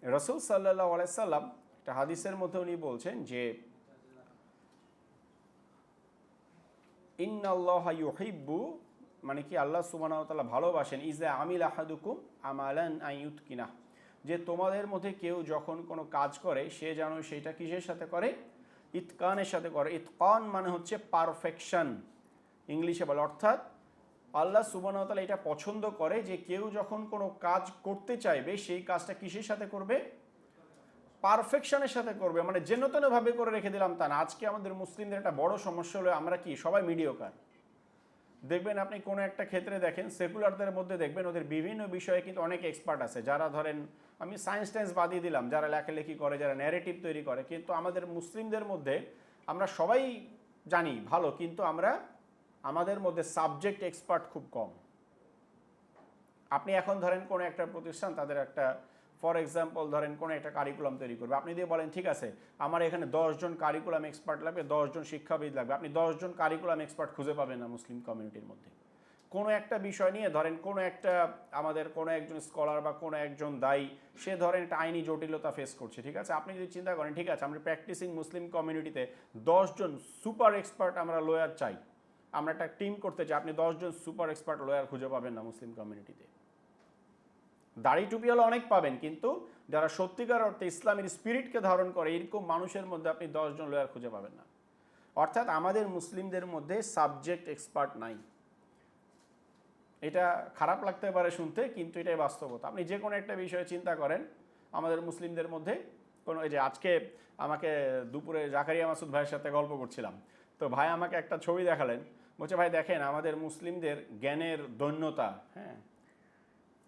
রাসূল সাল্লাল্লাহু আলাইহি সাল্লাম একটা হাদিসের মধ্যে উনি বলছেন যে ইন্নাল্লাহা ইউহিব্বু, মানে কি আল্লাহ সুবহানাহু ওয়া তাআলা ভালোবাসেন, ইজা আমিল আহাদুকুম আমালান আইয়ুতকিনা, যে তোমাদের মধ্যে কেউ যখন কোনো কাজ করে সে যেন সেটা কিসের সাথে করে, ইতকানের সাথে করে। ইতকান মানে হচ্ছে পারফেকশন ইংলিশে বলে, অর্থাৎ আল্লাহ সুবহানাহু ওয়া তাআলা এটা পছন্দ করে যে কেউ যখন কোনো কাজ করতে চাইবে সেই কাজটা কিসের সাথে করবে, পারফেকশনের সাথে করবে। মানে যেন তেনভাবে করে রেখে দিলাম তা না। আজকে আমাদের মুসলিমদের একটা বড় সমস্যা হলো আমরা কি সবাই মিডিওকার। দেখবেন আপনি কোনো একটা ক্ষেত্রে দেখেন সেকুলারদের মধ্যে দেখবেন ওদের বিভিন্ন বিষয়ে কিন্তু অনেক এক্সপার্ট আছে, যারা ধরেন আমি সায়েন্স টাইন্স বাদিয়ে দিলাম, যারা লেখালেখি করে, যারা ন্যারেটিভ তৈরি করে, কিন্তু আমাদের মুসলিমদের মধ্যে আমরা সবাই জানি ভালো, কিন্তু আমরা আমাদের মধ্যে সাবজেক্ট এক্সপার্ট খুব কম। আপনি এখন ধরেন কোনো একটা প্রতিষ্ঠান তাদের একটা ফর এক্সাম্পল ধরেন কোনো একটা কারিকুলাম তৈরি করবে, আপনি দিয়ে বলেন ঠিক আছে আমার এখানে 10 জন কারিকুলাম এক্সপার্ট লাগবে, 10 জন শিক্ষাবিদ লাগবে, আপনি 10 জন কারিকুলাম এক্সপার্ট খুঁজে পাবেন না মুসলিম কমিউনিটির মধ্যে। কোনো একটা বিষয় নিয়ে ধরেন কোনো একটা আমাদের কোনো একজন স্কলার বা কোনো একজন দায়ী সে ধরেন একটা আইনি জটিলতা ফেস করছে, ঠিক আছে, আপনি যদি চিন্তা করেন ঠিক আছে আমরা প্র্যাকটিসিং মুসলিম কমিউনিটিতে 10 জন সুপার এক্সপার্ট আমরা লয়ার চাই, আমরা একটা টিম করতে চাই, আপনি 10 জন সুপার এক্সপার্ট লয়ার খুঁজে পাবেন না মুসলিম কমিউনিটিতে। দাড়ি টুপিওয়ালা অনেক পাবেন, কিন্তু যারা সত্যিকার অর্থে ইসলামের স্পিরিটকে ধারণ করে এরকম মানুষের মধ্যে আপনি 10 জন লয়ার খুঁজে পাবেন না। অর্থাৎ আমাদের মুসলিমদের মধ্যে সাবজেক্ট এক্সপার্ট নাই। এটা খারাপ লাগতে পারে শুনতে, কিন্তু এটাই বাস্তবতা। আপনি যে কোনো একটা বিষয়ে চিন্তা করেন আমাদের মুসলিমদের মধ্যে কোনো, এই যে আজকে আমাকে দুপুরে জাকারিয়া মাসুদ ভাইয়ের সাথে গল্প করছিলাম, তো ভাই আমাকে একটা ছবি দেখালেন, বলছে ভাই দেখেন আমাদের মুসলিমদের জ্ঞানের দৈন্যতা। হ্যাঁ,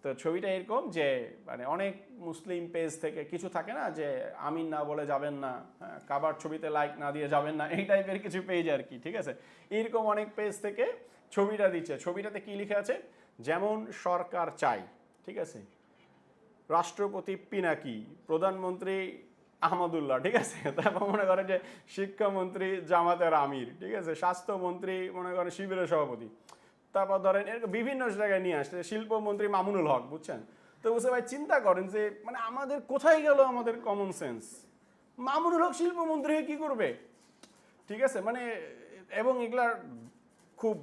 তো ছবিটা এরকম যে মানে অনেক মুসলিম পেজ থেকে কিছু থাকে না যে আমিন না বলে যাবেন না, হ্যাঁ, কাবার ছবিতে লাইক না দিয়ে যাবেন না, এই টাইপের কিছু পেজ আর কি, ঠিক আছে। এরকম অনেক পেজ থেকে ছবিটা দিচ্ছে, ছবিটাতে কি লিখে আছে, যেমন সরকার চাই, ঠিক আছে, রাষ্ট্রপতি পিনাকি, প্রধানমন্ত্রী আহমদুল্লাহ, ঠিক আছে, তারপর মনে করেন যে শিক্ষামন্ত্রী জামাতের আমির, ঠিক আছে, স্বাস্থ্যমন্ত্রী মনে করেন শিবিরের সভাপতি, তারপর ধরেন এরকম বিভিন্ন জায়গায় নিয়ে আসছে শিল্পমন্ত্রী মামুনুল হক, বুঝছেন। তো বুঝতে ভাই চিন্তা করেন যে মানে আমাদের কোথায় গেল আমাদের কমন সেন্স, মামুনুল হক শিল্পমন্ত্রী কি করবে, ঠিক আছে, মানে এবং এগুলার খুব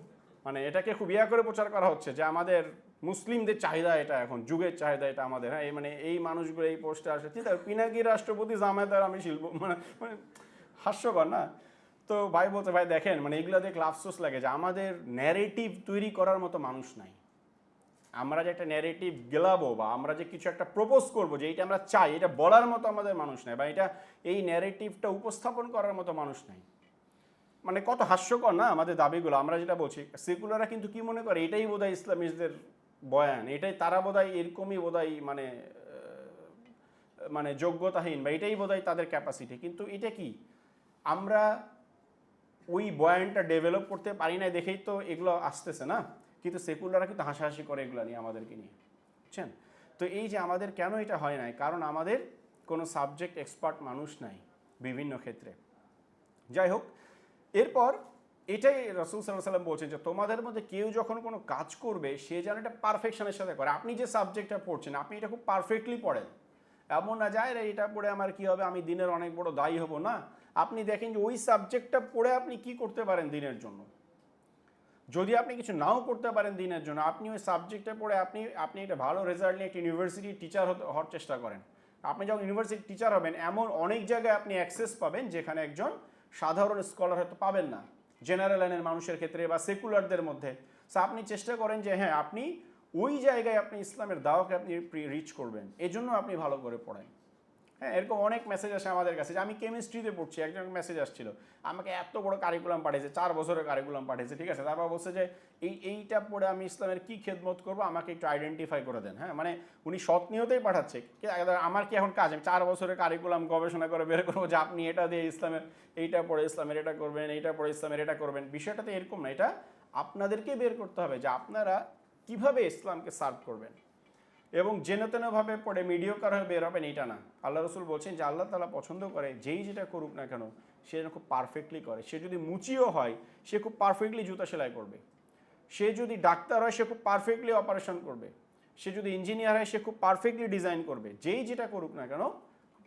মানে এটাকে খুব ইয়া করে প্রচার করা হচ্ছে যে আমাদের মুসলিমদের চাহিদা, এটা এখন যুগের চাহিদা এটা আমাদের, হ্যাঁ, মানে এই মানুষগুলো এই পোস্টে আসে, ঠিক আছে, পিনাকি রাষ্ট্রপতি জামায়াতের আমি শিল্প, মানে মানে হাস্যকর না। তো ভাই বলতে ভাই দেখেন মানে এগুলো দেখলে আফসোস লাগে যে আমাদের ন্যারেটিভ তৈরি করার মতো মানুষ নাই। আমরা যে একটা ন্যারেটিভ গেলাবো বা আমরা যে কিছু একটা প্রপোজ করবো যে এইটা আমরা চাই, এটা বলার মতো আমাদের মানুষ নাই, বা এটা এই ন্যারেটিভটা উপস্থাপন করার মতো মানুষ নাই। মানে কত হাস্যকর না আমাদের দাবিগুলো। আমরা যেটা বলছি সেকুলাররা কিন্তু কি মনে করে এটাই বোধহয় ইসলামিস্টদের বয়ান, এটাই তারা বোধহয় এরকমই বোধহয় মানে মানে যোগ্যতাহীন, বা এটাই বোধহয় তাদের ক্যাপাসিটি। কিন্তু এটা কি আমরা ওই বয়ানটা ডেভেলপ করতে পারি না দেখেই তো এগুলো আসতেছে না। কিন্তু সেকুলাররা কিন্তু হাসাহাসি করে এগুলো নিয়ে, আমাদেরকে নিয়ে, বুঝছেন। তো এই যে আমাদের কেন এটা হয় নাই, কারণ আমাদের কোনো সাবজেক্ট এক্সপার্ট মানুষ নাই বিভিন্ন ক্ষেত্রে। যাই হোক, এরপর এটাই রাসূল সাল্লাল্লাহু আলাইহি ওয়াসাল্লাম বলছেন যে তোমাদের মধ্যে কেউ যখন কোনো কাজ করবে সে যেন এটা পারফেকশনের সাথে করে। আপনি যে সাবজেক্টটা পড়ছেন আপনি এটা খুব পারফেক্টলি পড়েন, এমন না যায় রে এটা পড়ে আমার কি হবে, আমি দিনের অনেক বড় দায়ী হব না। আপনি দেখেন যে ওই সাবজেক্টটা পড়ে আপনি কি করতে পারেন দিনের জন্য। যদি আপনি কিছু নাও করতে পারেন দিনের জন্য, আপনি ওই সাবজেক্টটা পড়ে আপনি একটা ভালো রেজাল্ট নিয়ে একটা ইউনিভার্সিটির টিচার হওয়ার চেষ্টা করেন। আপনি যখন ইউনিভার্সিটির টিচার হবেন এমন অনেক জায়গায় আপনি অ্যাক্সেস পাবেন যেখানে একজন সাধারণ স্কলার হয়তো পাবেন না, জেনারেল লাইনের মানুষের ক্ষেত্রে বা সেকুলারদের মধ্যে। সো আপনি চেষ্টা করেন যে হ্যাঁ আপনি ওই জায়গায় আপনি ইসলামের দাওয়াকে আপনি রিচ করবেন, এজন্য আপনি ভালো করে পড়েন। হ্যাঁ, এরকম অনেক মেসেজ আসে আমাদের কাছে যে আমি কেমিস্ট্রিতে পড়ছি, একজন মেসেজ আসছিল আমাকে এত বড় কারিকুলাম পাঠিয়েছে, 4 বছরের কারিকুলাম পাঠিয়েছে, ঠিক আছে, তারপর বলছে যে এইটা পড়ে আমি ইসলামের কি খেদমত করবো আমাকে একটু আইডেন্টিফাই করে দেন। হ্যাঁ, মানে উনি সৎ নিয়তেই পাঠাচ্ছে, আমার কি এখন কাজ, আমি 4 বছরের কারিকুলাম গবেষণা করে বের করবো যে আপনি এটা দিয়ে ইসলামের এইটা পড়ে ইসলামের এটা করবেন, এইটা পড়ে ইসলামের এটা করবেন। বিষয়টা তো এরকম না, এটা আপনাদেরকে বের করতে হবে যে আপনারা কিভাবে ইসলামকে সার্ভ করবেন, এবং যেন তেনভাবে পড়ে মিডিওকার হয়ে বের হবেন এটা না। আল্লাহ রসুল বলছেন যে আল্লাহ তাআলা পছন্দ করে যেই যেটা করুক না কেন সে যেন খুব পারফেক্টলি করে। সে যদি মুচিও হয় সে খুব পারফেক্টলি জুতা সেলাই করবে, সে যদি ডাক্তার হয় সে খুব পারফেক্টলি অপারেশন করবে, সে যদি ইঞ্জিনিয়ার হয় সে খুব পারফেক্টলি ডিজাইন করবে, যেই যেটা করুক না কেন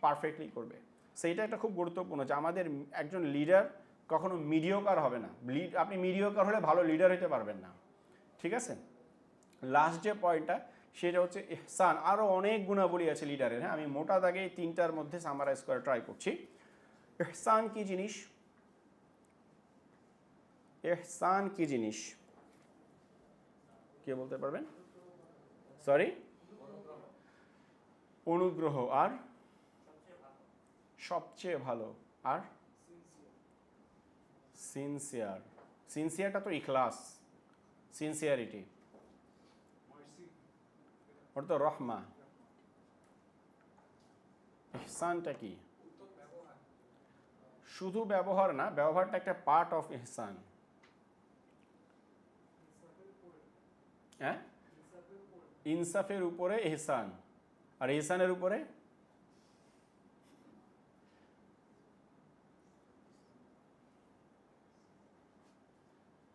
পারফেক্টলি করবে। সেইটা একটা খুব গুরুত্বপূর্ণ যে আমাদের একজন লিডার কখনো মিডিওকার হবে না। আপনি মিডিওকার হলে ভালো লিডার হতে পারবেন না, ঠিক আছে। লাস্ট যে পয়েন্টটা সেটা হচ্ছে ইহসান। আরও অনেক গুণাবলী আছে লিডারের, হ্যাঁ, আমি মোটা দাগে 3টার মধ্যে সামারাইজ করে ট্রাই করছি। ইহসান কি জিনিস? ইহসান কি জিনিস কে বলতে পারবেন? সরি, অনুগ্রহ, আর সবচেয়ে ভালো, আর সিনসিয়ার। সিনসিয়ারটা তো ইখলাস, সিনসিয়ারিটি, ওটা তো রহমা। ইহসানটা কি? শুধু ব্যবহার না, ব্যবহারটা একটা পার্ট অফ ইহসান। হ্যাঁ, ইনসাফের উপরে ইহসান, আর ইহসানের উপরে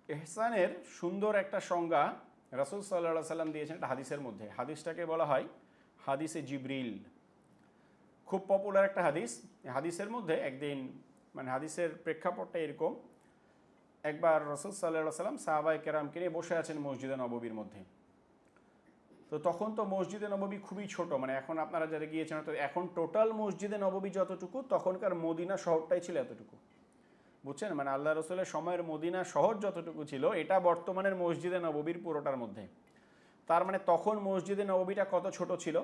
ইহসানের সুন্দর একটা সংজ্ঞা রাসূল সাল্লাল্লাহু আলাইহি সাল্লাম দিয়েছেন একটা হাদিসের মধ্যে। হাদিসটাকে বলা হয় হাদিসে জিবরিল, খুব পপুলার একটা হাদিস। হাদিসের মধ্যে একদিন, মানে হাদিসের প্রেক্ষাপটটা এরকম, একবার রাসূল সাল্লাল্লাহু আলাইহি সাল্লাম সাহাবায়ে কেরামকে নিয়ে বসে আছেন মসজিদে নববীর মধ্যে। তো তখন তো মসজিদে নববী খুবই ছোট, মানে এখন আপনারা যারা গিয়েছেন তো এখন টোটাল মসজিদে নববী যতটুকু তখনকার মদিনা শহরটাই ছিল এতটুকু, বুঝছেন, মানে আল্লাহ রসুলের সময়ের মদিনা শহর যতটুকু ছিল এটা বর্তমানের মসজিদে নববীর পুরোটার মধ্যে। তার মানে তখন মসজিদে নববীটা কত ছোট ছিল।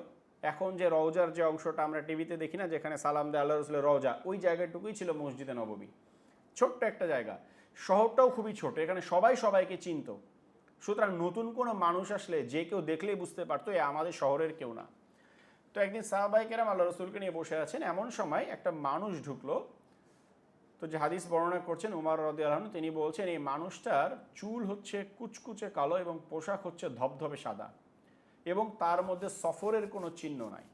এখন যে রওজার যে অংশটা আমরা টিভিতে দেখি না, যেখানে সালাম দেয় আল্লাহ রসুলের রওজা, ওই জায়গাটুকুই ছিল মসজিদে নববী, ছোট্ট একটা জায়গা। শহরটাও খুবই ছোট, এখানে সবাই সবাইকে চিনত। সুতরাং নতুন কোনো মানুষ আসলে যে কেউ দেখলেই বুঝতে পারতো এ আমাদের শহরের কেউ না। তো একদিন সাহাবায়ে কেরাম আল্লাহ রসুলকে নিয়ে বসে আছেন, এমন সময় একটা মানুষ ঢুকলো। তো যে হাদিস বর্ণনা করছেন উমর রাদিয়াল্লাহু আনহু, তিনি বলছেন এই মানুষটার চুল হচ্ছে কুচকুচে কালো এবং পোশাক হচ্ছে ধবধবে সাদা, এবং তার মধ্যে সফরের কোনো চিহ্ন নাই।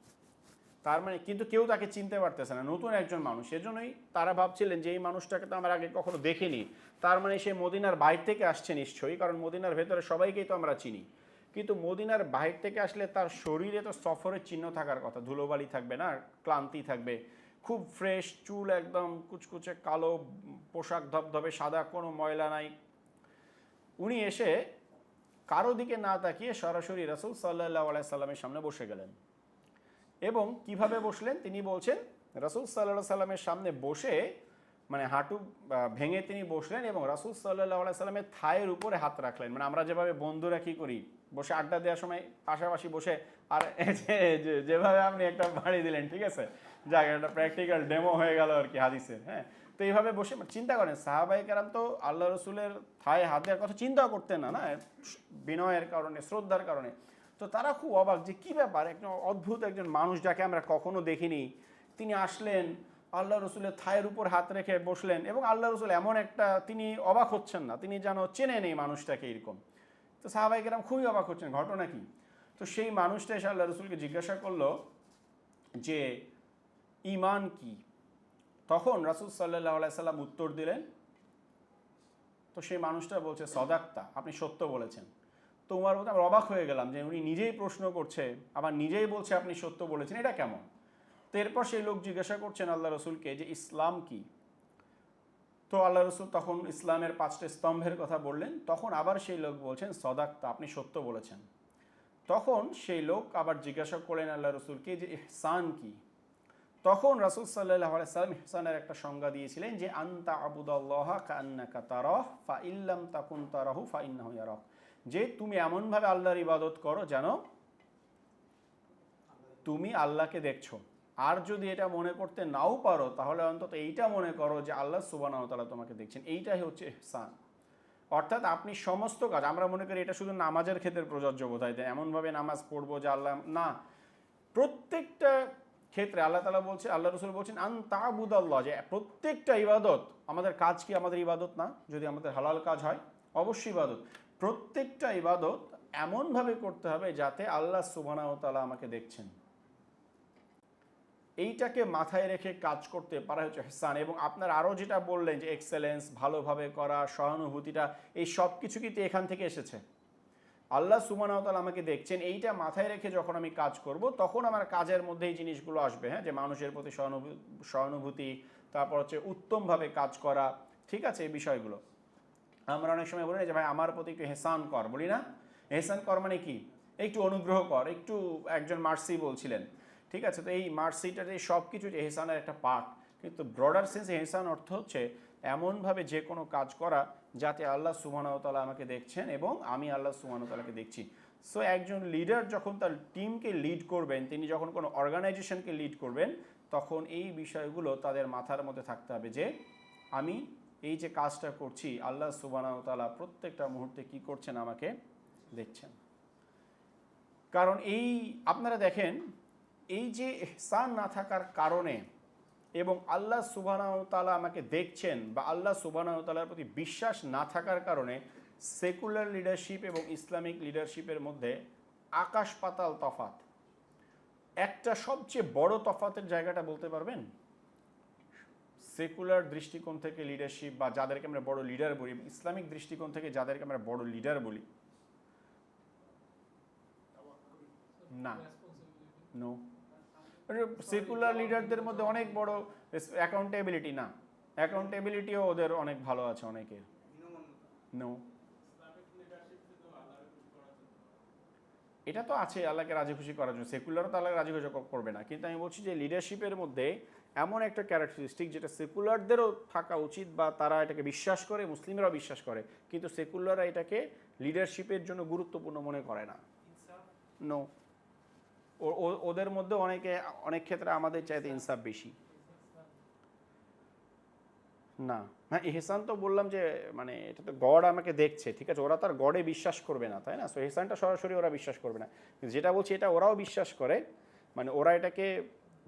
তার মানে কিন্তু কেউ তাকে চিনতে পারতেছে না, নতুন একজন মানুষ। এজন্যই তারা ভাবছিলেন যে এই মানুষটাকে তো আমরা আগে কখনো দেখিনি, তার মানে সে মদিনার বাইরে থেকে আসছে নিশ্চয়ই, কারণ মদিনার ভেতরে সবাইকেই তো আমরা চিনি। কিন্তু মদিনার বাইরে থেকে আসলে তার শরীরে তো সফরের চিহ্ন থাকার কথা, ধুলোবালি থাকবে না, ক্লান্তি থাকবে, খুব ফ্রেশ চুল, একদম কুচকুচে কালো পোশাক ধবধবে সাদা, কোনো ময়লা নাই। উনি এসে কারো দিকে না তাকিয়ে সরাসরি রাসূল সাল্লাল্লাহু আলাইহি সাল্লামের সামনে বসে গেলেন। এবং কিভাবে বসলেন তিনি বলছেন, রাসূল সাল্লাল্লাহু আলাইহি সাল্লামের সামনে বসে মানে হাঁটু ভেঙে তিনি বসলেন এবং রাসূল সাল্লাল্লাহু আলাইহি সাল্লামের থায়ের উপরে হাত রাখলেন। মানে আমরা যেভাবে বন্ধুরা কি করি, বসে আড্ডা দেওয়ার সময় পাশাপাশি বসে, আর যেভাবে আপনি একটা বাড়ি দিলেন, ঠিক আছে, যাক একটা প্র্যাকটিক্যাল ডেমো হয়ে গেল আর কি হাদিসের। হ্যাঁ, তো এইভাবে বসে চিন্তা করেন সাহাবায়ে কেরাম তো আল্লাহ রসুলের থায়ে হাত দেওয়ার কথা চিন্তাও করতেন না, না, বিনয়ের কারণে, শ্রদ্ধার কারণে। তো তারা খুব অবাক যে কী ব্যাপার, একজন অদ্ভুত একজন মানুষ যাকে আমরা কখনো দেখিনি, তিনি আসলেন আল্লাহ রসুলের থায়ের উপর হাত রেখে বসলেন, এবং আল্লাহ রসুল এমন একটা, তিনি অবাক হচ্ছেন না, তিনি যেন চেনে নেই মানুষটাকে এরকম। তো সাহাবায়ে কেরাম খুবই অবাক হচ্ছেন, ঘটনা কি। তো সেই মানুষটা এসে আল্লাহ রসুলকে জিজ্ঞাসা করলো যে ঈমান কি? তখন রাসূল সাল্লাল্লাহু আলাইহি সাল্লাম উত্তর দিলেন, তো সেই মানুষটা বলছে সদাক্তা, আপনি সত্য বলেছেন। তো উমর বলতে আমরা অবাক হয়ে গেলাম যে উনি নিজেই প্রশ্ন করছে, আবার নিজেই বলছে আপনি সত্য বলেছেন, এটা কেমন? তো এরপর সেই লোক জিজ্ঞাসা করছেন আল্লাহ রসুলকে যে ইসলাম কি? তো আল্লাহ রসুল তখন ইসলামের 5টি স্তম্ভের কথা বললেন। তখন আবার সেই লোক বলছেন সদাক্তা, আপনি সত্য বলেছেন। তখন সেই লোক আবার জিজ্ঞাসা করলেন আল্লাহ রসুলকে যে ইহসান কি? তখন রাসূল সাল্লাল্লাহু আলাইহি সাল্লাম ইহসানের একটা সংজ্ঞা দিয়েছিলেন যে আনতা আবুদাল্লাহা কাআন্নাকা তারাহ ফা ইল্লাম তাকুন তারাহু ফা ইন্নাহু ইয়ারাক, যে তুমি এমনভাবে আল্লাহর ইবাদত করো যেন তুমি আল্লাহকে দেখছো, আর যদি এটা মনে করতে নাও পারো তাহলে অন্তত এইটা মনে করো যে আল্লাহ সুবহানাহু ওয়া তাআলা তোমাকে দেখছেন। এইটাই হচ্ছে ইহসান। অর্থাৎ আপনি সমস্ত কাজ, আমরা মনে করি এটা শুধু নামাজের ক্ষেত্রে প্রযোজ্য বোধহয়, এমনভাবে নামাজ পড়বো যে আল্লাহ, না, প্রত্যেকটা ক্ষেত্রে আল্লাহ তাআলা বলছে, আল্লাহ রসুল বলছেন আন তা'বুদাল্লাহ, যে প্রত্যেকটা ইবাদত, আমাদের কাজ কি আমাদের ইবাদত না? যদি আমাদের হালাল কাজ হয় অবশ্যই ইবাদত। প্রত্যেকটা ইবাদত এমনভাবে করতে হবে যাতে আল্লাহ সুবহানাহু ওয়া তাআলা আমাকে দেখছেন। এইটাকে মাথায় রেখে কাজ করতে পারা হচ্ছে ইহসান। এবং আপনার আরও যেটা বললেন যে এক্সেলেন্স, ভালোভাবে করা, সহানুভূতিটা, এই সব কিছু কিন্তু এখান থেকে এসেছে। আল্লাহ সুবহানাহু ওয়া তাআলা আমাকে দেখছেন, এইটা মাথায় রেখে যখন আমি কাজ করব তখন আমার কাজের মধ্যে এই জিনিসগুলো আসবে, হ্যাঁ, যে মানুষের প্রতি সহানুভূতি, তারপর হচ্ছে উত্তমভাবে কাজ করা, ঠিক আছে, এই বিষয়গুলো। আমরা অনেক সময় বলি না যে ভাই আমার প্রতি একটু এহসান কর, বলি না? এহসান কর মানে কি? একটু অনুগ্রহ কর, একটু, একজন মার্সি বলছিলেন, ঠিক আছে। তো এই মার্সিটার এই সব কিছু এহসানের একটা পার্ট, কিন্তু ব্রডার সেন্স এহসান অর্থ হচ্ছে এমনভাবে যে কোনো কাজ করা যাতে আল্লাহ সুবহানাহু ওয়া তাআলা আমাকে দেখছেন এবং আমি আল্লাহ সুবহানাহু ওয়া তাআলাকে দেখছি। সো একজন লিডার যখন তার টিমকে লিড করবেন, তিনি যখন কোনো অর্গানাইজেশনকে লিড করবেন, তখন এই বিষয়গুলো তাদের মাথার মধ্যে থাকতে হবে যে আমি এই যে কাজটা করছি আল্লাহ সুবহানাহু ওয়া তাআলা প্রত্যেকটা মুহূর্তে কি করছেন, আমাকে দেখছেন। কারণ এই আপনারা দেখেন, এই যে ইহসান না থাকার কারণে এবং আল্লাহ সুবহানাহু ওয়া তাআলা আমাকে দেখছেন বা আল্লাহ সুবহানাহু ওয়া তাআলার প্রতি বিশ্বাস না থাকার কারণে সেকুলার লিডারশিপ এবং ইসলামিক লিডারশিপের মধ্যে আকাশ পাতাল তফাত। একটা সবচেয়ে বড় তফাতের জায়গাটা বলতে পারবেন? সেকুলার দৃষ্টিকোণ থেকে লিডারশিপ বা যাদেরকে আমরা বড় লিডার বলি, ইসলামিক দৃষ্টিকোণ থেকে যাদেরকে আমরা বড় লিডার বলি, না, নো। সেকুলার লিডারদের মধ্যে অনেক বড় অ্যাকাউন্টেবিলিটি না, অ্যাকাউন্টেবিলিটিও ওদের অনেক ভালো আছে অনেকের, নো। এটা তো আছে আল্লাহকে রাজি খুশি করার জন্য, সেকুলারও তো আল্লাহকে রাজি খুশি করবে না, কিন্তু আমি বলছি যে লিডারশিপের মধ্যে এমন একটা ক্যারেক্টারিস্টিক যেটা সেকুলারদেরও থাকা উচিত বা তারা এটাকে বিশ্বাস করে, মুসলিমরাও বিশ্বাস করে, কিন্তু সেকুলাররা এটাকে লিডারশিপের জন্য গুরুত্বপূর্ণ মনে করে না, নো। ওদের মধ্যে অনেক ক্ষেত্রে আমাদের চাইতে ইনসাফ বেশি, না। হ্যাঁ, এহসান তো বললাম যে মানে এটা তো গড আমাকে দেখছে, ঠিক আছে, ওরা তো আর গডে বিশ্বাস করবে না, তাই না? সো এহসানটা সরাসরি ওরা বিশ্বাস করবে না, যেটা বলছি এটা ওরাও বিশ্বাস করে, মানে ওরা এটাকে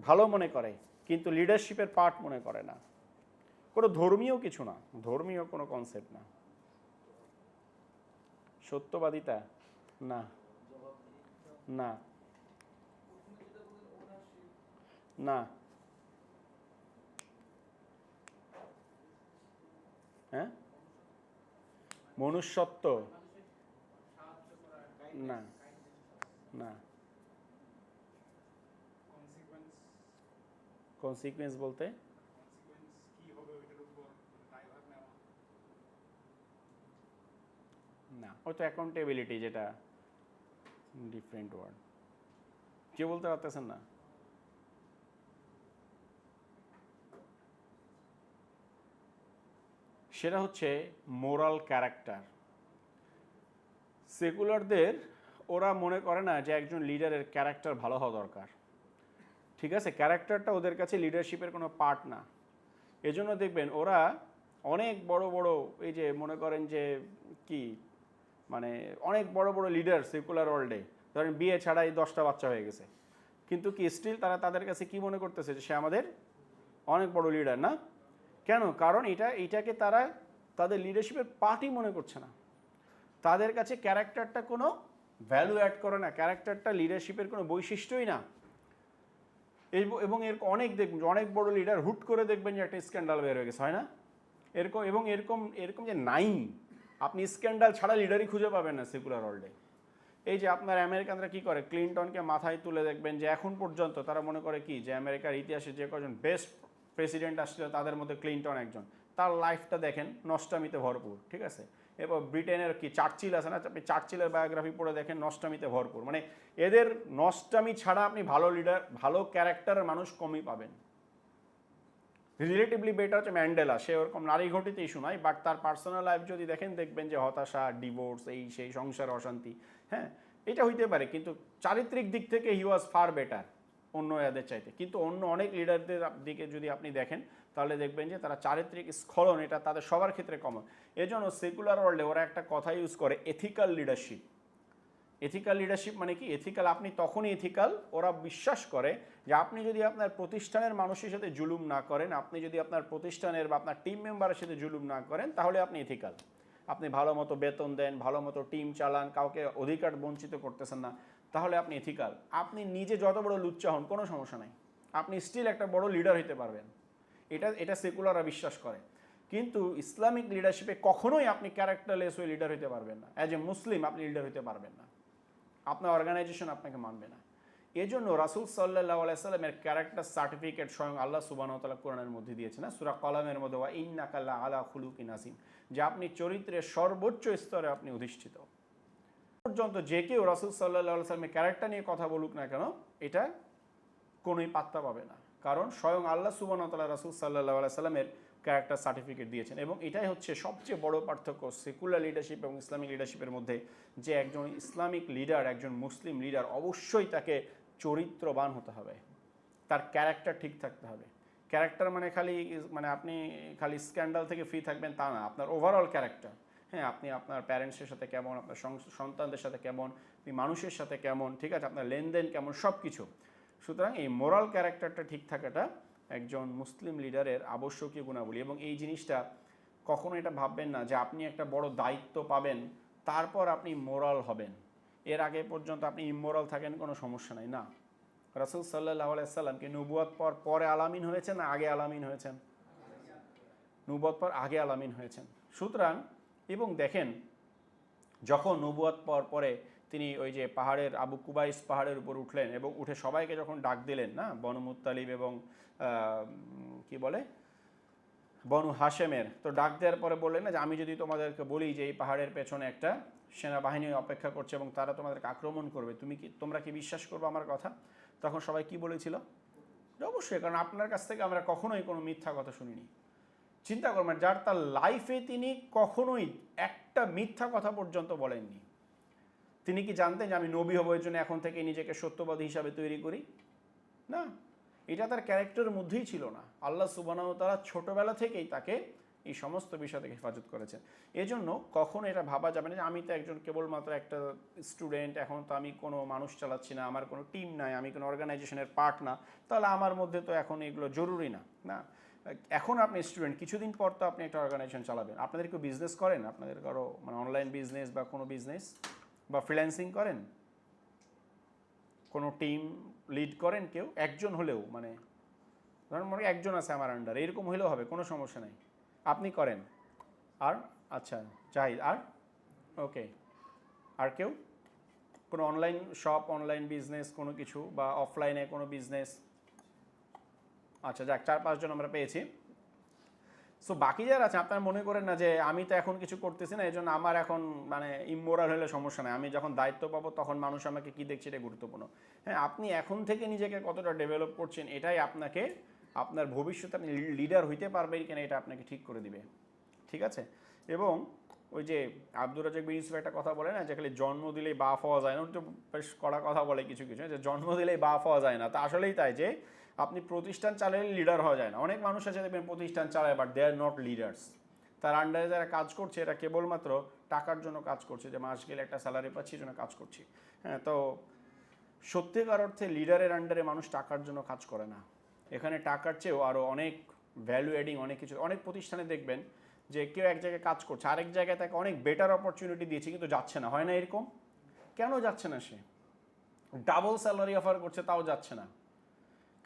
ভালো মনে করে কিন্তু লিডারশিপের পার্ট মনে করে না। কোনো ধর্মীয় কিছু না, ধর্মীয় কোনো কনসেপ্ট না। সত্যবাদিতা, না, না, না। হ্যাঁ, মনুষ্যত্ব, না, না। কনসিকুয়েন্স বলতে না, ওই তো অ্যাকাউন্টেবিলিটি, যেটা ডিফারেন্ট ওয়ার্ড, কে বলতে পারতেছেন না? সেটা হচ্ছে মোরাল ক্যারেক্টার। সেকুলারদের ওরা মনে করে না যে একজন লিডারের ক্যারেক্টার ভালো হওয়া দরকার, ঠিক আছে, ক্যারেক্টারটা ওদের কাছে লিডারশিপের কোনো পার্ট না। এজন্য দেখবেন ওরা অনেক বড় বড়, এই যে মনে করেন যে কি, মানে অনেক বড় বড় লিডার সেকুলার ওয়ার্ল্ডে, ধরেন বিয়ে ছাড়াই 10টা বাচ্চা হয়ে গেছে, কিন্তু কি স্টিল তারা তাদের কাছে কি মনে করতেছে যে সে আমাদের অনেক বড় লিডার, না? কেন? কারণ এটাকে তারা তাদের লিডারশিপের পার্টই মনে করছে না। তাদের কাছে ক্যারেক্টারটা কোনো ভ্যালু অ্যাড করে না, ক্যারেক্টারটা লিডারশিপের কোনো বৈশিষ্ট্যই না। এবং এর অনেক দেখবেন অনেক বড় লিডার হুট করে দেখবেন যে একটা স্ক্যান্ডাল বের হয়ে গেছে, হয় না? এরকম এবং এরকম এরকম যে নাই, আপনি স্ক্যান্ডাল ছাড়া লিডারই খুঁজে পাবেন না সেকুলার ওয়ার্ল্ডে। এই যে আপনার আমেরিকানরা কি করে, ক্লিনটনকে মাথায় তুলে দেখবেন যে এখন পর্যন্ত তারা মনে করে কি যে আমেরিকার ইতিহাসে যে কজন বেস্ট প্রেসিডেন্ট আসছিল তাদের মধ্যে ক্লিনটন একজন। তার লাইফটা দেখেন নষ্টামিতে ভরপুর, ঠিক আছে। এরপর ব্রিটেনের কি চার্চিল আছে না, আপনি চার্চিলের বায়োগ্রাফি পড়ে দেখেন, নষ্টামিতে ভরপুর। মানে এদের নষ্টামি ছাড়া আপনি ভালো লিডার, ভালো ক্যারেক্টারের মানুষ কমই পাবেন। রিলেটিভলি বেটার হচ্ছে ম্যান্ডেলা, সে ওরকম নারী ঘটিত ইস্যু নয়, বাট তার পার্সোনাল লাইফ যদি দেখেন দেখবেন যে হতাশা, ডিভোর্স, এই সেই সংসার অশান্তি, হ্যাঁ এটা হইতে পারে, কিন্তু চারিত্রিক দিক থেকে হি ওয়াজ ফার বেটার অন্য এদের চাইতে। কিন্তু অন্য অনেক লিডারদের দিকে যদি আপনি দেখেন তাহলে দেখবেন যে তারা চারিত্রিক স্খলন এটা তাদের সবার ক্ষেত্রে কমন। এজন্য সেকুলার ওয়ার্ল্ডে ওরা একটা কথা ইউজ করে, এথিক্যাল লিডারশিপ। এথিক্যাল লিডারশিপ মানে কি? এথিক্যাল আপনি তখনই এথিক্যাল, ওরা বিশ্বাস করে যে আপনি যদি আপনার প্রতিষ্ঠানের মানুষের সাথে জুলুম না করেন, আপনি যদি আপনার প্রতিষ্ঠানের বা আপনার টিম মেম্বারের সাথে জুলুম না করেন, তাহলে আপনি এথিক্যাল। আপনি ভালো মতো বেতন দেন, ভালো মতো টিম চালান, কাউকে অধিকার বঞ্চিত করতেছেন না, তাহলে আপনি এথিক্যাল। আপনি নিজে যত বড় লুচ্চা হন কোনো সমস্যা নাই, আপনি স্টিল একটা বড় লিডার হতে পারবেন। এটা সেকুলাররা বিশ্বাস করে। কিন্তু ইসলামিক লিডারশিপে কখনোই আপনি ক্যারেক্টারলেস হয়ে লিডার হতে পারবেন না। অ্যাজ এ মুসলিম আপনি লিডার হতে পারবেন না, আপনার অর্গানাইজেশন আপনাকে মানবে না। এজন্য রাসূল সাল্লাল্লাহু আলাইহি সাল্লামের ক্যারেক্টার সার্টিফিকেট স্বয়ং আল্লাহ সুবহানাহু ওয়া তাআলা কোরআনের মধ্যে দিয়েছেন না, সূরা কলামের মধ্যে, ওয়া ইন্নাকা লাআলা খুলুকিন আযীম, যে আপনি চরিত্রের সর্বোচ্চ স্তরে আপনি অধিষ্ঠিত। পর্যন্ত যে কেউ রাসূল সাল্লাল্লাহু আলাইহি সাল্লামের ক্যারেক্টার নিয়ে কথা বলুক না কেন, এটা কোনোই পাত্তা পাবে না, কারণ স্বয়ং আল্লাহ সুবহানাহু ওয়া তাআলা রাসূল সাল্লাল্লাহু আলাইহি সাল্লামের ক্যারেক্টার সার্টিফিকেট দিয়েছেন। এবং এটাই হচ্ছে সবচেয়ে বড় পার্থক্য সেকুলার লিডারশিপ এবং ইসলামিক লিডারশিপের মধ্যে, যে একজন ইসলামিক লিডার, একজন মুসলিম লিডার অবশ্যই তাকে চরিত্রবান হতে হবে, তার ক্যারেক্টার ঠিক থাকতে হবে। ক্যারেক্টার মানে মানে আপনি খালি স্ক্যান্ডাল থেকে ফ্রি থাকবেন তা না, আপনার ওভারঅল ক্যারেক্টার। হ্যাঁ, আপনি আপনার প্যারেন্টসের সাথে কেমন, আপনার সন্তানদের সাথে কেমন, আপনি মানুষের সাথে কেমন, ঠিক আছে, আপনার লেনদেন কেমন, সব কিছু। সুতরাং এই মোরাল ক্যারেক্টারটা ঠিক থাকাটা একজন মুসলিম লিডারের আবশ্যকীয় গুণাবলী। এবং এই জিনিসটা কখনো এটা ভাববেন না যে আপনি একটা বড় দায়িত্ব পাবেন তারপর আপনি মোরাল হবেন, এর আগে পর্যন্ত আপনি ইমোরাল থাকেন কোনো সমস্যা নাই। না, রাসূল সাল্লাল্লাহু আলাইহি সাল্লাম কি নবুয়ত পরে আলামিন হয়েছেন না আগে আলামিন হয়েছেন? নবুয়ত পর আগে আলামিন হয়েছেন। সুতরাং এবং দেখেন, যখন নবুয়ত পরে তিনি ওই যে পাহাড়ের আবু কুবাইস পাহাড়ের উপর উঠলেন এবং উঠে সবাইকে যখন ডাক দিলেন না, বনু মুত্তালিব এবং কি বলে বনু হাশেমের, তো ডাক দেওয়ার পরে বললেন না যে আমি যদি তোমাদেরকে বলি যে এই পাহাড়ের পেছনে একটা সেনাবাহিনী অপেক্ষা করছে এবং তারা তোমাদেরকে আক্রমণ করবে, তোমরা কি বিশ্বাস করবে আমার কথা? তখন সবাই কি বলেছিল? অবশ্যই, কারণ আপনার কাছ থেকে আমরা কখনোই কোনো মিথ্যা কথা শুনিনি। চিন্তা করবেন, যার তার লাইফে তিনি কখনোই একটা মিথ্যা কথা পর্যন্ত বলেননি। তিনি কি জানতেন যে আমি নবী হব, এর জন্য এখন থেকে নিজেকে সত্যবাদী হিসাবে তৈরি করি? না, এটা তার ক্যারেক্টারের মধ্যেই ছিল না। আল্লাহ সুবহানাহু ওয়া তাআলা ছোটবেলা থেকেই তাকে এই সমস্ত বিষয় থেকে হেফাজত করেছেন। এজন্য কখনো এটা ভাবা যাবে না যে আমি তো একজন কেবলমাত্র একটা স্টুডেন্ট, এখন তো আমি কোনো মানুষ চালাচ্ছি না, আমার কোনো টিম নাই, আমি কোনো অর্গানাইজেশনের পার্ট না, তাহলে আমার মধ্যে তো এখন এগুলো জরুরি না। না, এখন আপনি স্টুডেন্ট, কিছুদিন পর তো আপনি একটা অর্গানাইজেশন চালাবেন। আপনাদের কেউ বিজনেস করেন? আপনাদের কারো মানে অনলাইন বিজনেস বা কোনো বিজনেস বা ফ্রিল্যান্সিং করেন? কোনো টিম লিড করেন কেউ? একজন হলেও, মানে ধরুন মনে একজন আছে আমার আন্ডার, এরকম হলেও হবে, কোনো সমস্যা নেই। আপনি করেন? আর আচ্ছা, জাহিদ, আর ওকে, আর কেউ? কোনো অনলাইন শপ, অনলাইন বিজনেস কোনো কিছু, বা অফলাইনে কোনো বিজনেস? আচ্ছা, যাক, 4-5 জন আমরা পেয়েছি। সো বাকি যারা আছে আপনারা মনে করেন না যে আমি তো এখন কিছু করতেছি না, এই জন্য আমার এখন মানে ইমোরাল হলে সমস্যা নেই, আমি যখন দায়িত্ব পাবো তখন মানুষ আমাকে কী দেখছে এটা গুরুত্বপূর্ণ। হ্যাঁ, আপনি এখন থেকে নিজেকে কতটা ডেভেলপ করছেন এটাই আপনাকে আপনার ভবিষ্যতে আপনি লিডার হইতে পারবেন কিনা এটা আপনাকে ঠিক করে দিবে, ঠিক আছে। এবং ওই যে আব্দুর রাজ্জাক বিন ইউসুফ একটা কথা বলে না, যে খালি জন্ম দিলেই বাপ হওয়া যায় না, তো বেশ কড়া কথা বলে কিছু কিছু, যে জন্ম দিলেই বাপ হওয়া যায় না। তা আসলেই তাই, যে আপনি প্রতিষ্ঠান চালালে লিডার হওয়া যায় না। অনেক মানুষ আছে দেখবেন প্রতিষ্ঠান চালায়, but they are not leaders. তার আন্ডারে যারা কাজ করছে এরা কেবলমাত্র টাকার জন্য কাজ করছে, যে মাস গেলে একটা স্যালারি পাচ্ছি এই জন্য কাজ করছি। হ্যাঁ, তো সত্যিকার অর্থে লিডারের আন্ডারে মানুষ টাকার জন্য কাজ করে না। এখানে টাকার চেয়েও আরও অনেক ভ্যালু অ্যাডিং অনেক কিছু। অনেক প্রতিষ্ঠানে দেখবেন যে কেউ এক জায়গায় কাজ করছে, আরেক জায়গায় তাকে অনেক বেটার অপরচুনিটি দিয়েছে, কিন্তু যাচ্ছে না। হয় না এরকম? কেন যাচ্ছে না? সে ডাবল স্যালারি অফার করছে তাও যাচ্ছে না।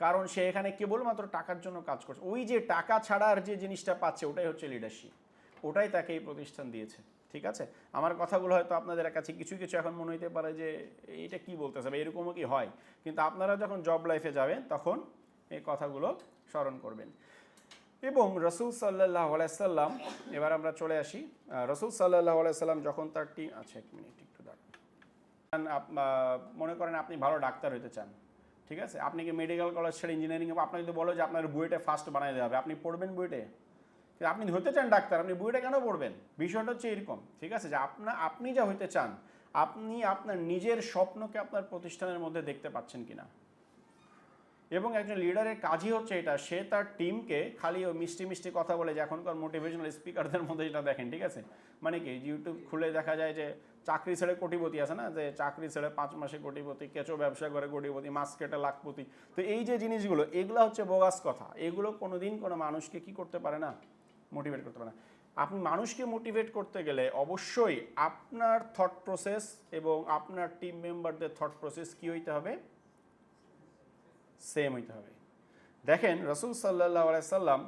কারণ সে এখানে কেবলমাত্র টাকার জন্য কাজ করছে। ওই যে টাকা ছাড়ার যে জিনিসটা পাচ্ছে ওটাই হচ্ছে লিডারশিপ, ওটাই তাকে এই প্রতিষ্ঠান দিয়েছে। ঠিক আছে, আমার কথাগুলো হয়তো আপনাদের কাছে কিছু কিছু এখন মনে হইতে পারে যে এটা কি বলতেছে বা এরকমও কি হয়, কিন্তু আপনারা যখন জব লাইফে যাবেন তখন এই কথাগুলো স্মরণ করবেন। এবং রসুল সাল্লাহ আলাইসাল্লাম, এবার আমরা চলে আসি রসুল সাল্লাহ আলাইসাল্লাম যখন তার টিম, আচ্ছা এক মিনিট একটু দাঁড়ান, মনে করেন আপনি ভালো ডাক্তার হতে চান, ঠিক আছে, আপনি কি মেডিকেল কলেজ ছেড়ে ইঞ্জিনিয়ারিং, আপনাকে যদি বলো যে আপনার বুয়েটে ফার্স্ট বানাই দেওয়া হবে, আপনি পড়বেন বুয়েটে? আপনি হতে চান ডাক্তার, আপনি বুয়েটে কেন পড়বেন? বিষয়টা হচ্ছে এরকম, ঠিক আছে, যে আপনি যা হইতে চান, আপনি আপনার নিজের স্বপ্নকে আপনার প্রতিষ্ঠানের মধ্যে দেখতে পাচ্ছেন কিনা। এবং একজন লিডারের কাজই হচ্ছে এটা, সে তার টিমকে খালি ও মিষ্টি মিষ্টি কথা বলে, যে এখনকার মোটিভেশনাল স্পিকারদের মধ্যে যেটা দেখেন, ঠিক আছে, মানে কি ইউটিউব খুলে দেখা যায় যে চাকরি ছেড়ে কোটিপতি আছে না, যে চাকরি ছেড়ে 5 মাসে কোটিপতি, কেঁচো ব্যবসা করে কোটিপতি, মাছ কেটে লাখপতি। তো এই যে জিনিসগুলো, এগুলো হচ্ছে বোগাস কথা, এগুলো কোনোদিন কোনো মানুষকে কি করতে পারে না, মোটিভেট করতে পারে না। আপনি মানুষকে মোটিভেট করতে গেলে অবশ্যই আপনার থট প্রসেস এবং আপনার টিম মেম্বারদের থট প্রসেস কি হইতে হবে, সেম হইতে হবে। দেখেন রসুল সাল্লাহ আলাইসাল্লাম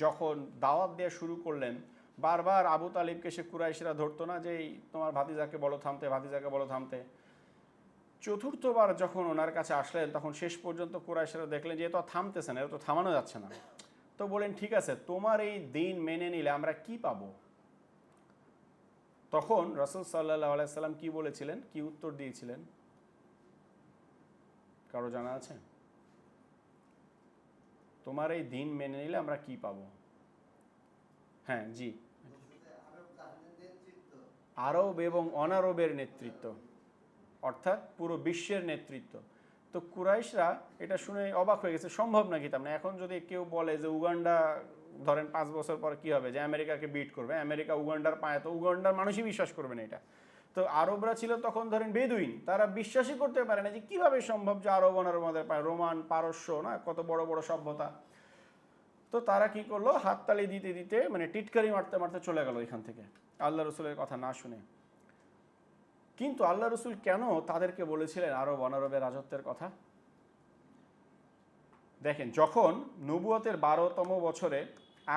যখন দাওয়াত দেওয়া শুরু করলেন, বারবার আবু তালিবকে সে কুরাইশরা ধরতো না, যে তোমার ভাতিজাকে বলো থামতে, ভাতিজাকে বলো থামতে। চতুর্থবার যখন ওনার কাছে আসলেন, তখন শেষ পর্যন্ত কুরাইশরা দেখলেন যে এ তো থামতেছে না, এ তো থামানো যাচ্ছে না। তো বলেন ঠিক আছে, তোমার এই দিন মেনে নিলে আমরা কি পাবো? তখন রসুল সাল্লাহ আলাইসাল্লাম কি বলেছিলেন, কি উত্তর দিয়েছিলেন, কারো জানা আছে? তোমার এই দিন মেনে নিলে আমরা কি পাবো? হ্যাঁ জি, আরব এবং অনারবের নেতৃত্ব, অর্থাৎ পুরো বিশ্বের নেতৃত্ব। তো কুরাইশরা এটা শুনে অবাক হয়ে গেছে, সম্ভব নাকি? তার মানে এখন যদি কেউ বলে যে উগান্ডা ধরেন 5 বছর পর কি হবে, যে আমেরিকাকে বিট করবে, আমেরিকা উগান্ডার পায়ে, তো উগান্ডার মানুষই বিশ্বাস করবে না এটা। তো আরবরা ছিল তখন ধরেন বেদুইন, তারা বিশ্বাসই করতে পারে না যে কিভাবে সম্ভব যে আরব অনারব আমাদের পায়ে, রোমান পারস্য না, কত বড় বড় সভ্যতা। তো তারা কি করলো, হাততালি দিতে দিতে মানে টিটকারি মারতে মারতে চলে গেল এখান থেকে, আল্লাহ রসুলের কথা না শুনে। কিন্তু আল্লাহ রসুল কেন তাদেরকে বলেছিলেন আরব অনারবের রাজত্বের কথা? দেখেন, যখন নবুয়তের 12তম বছরে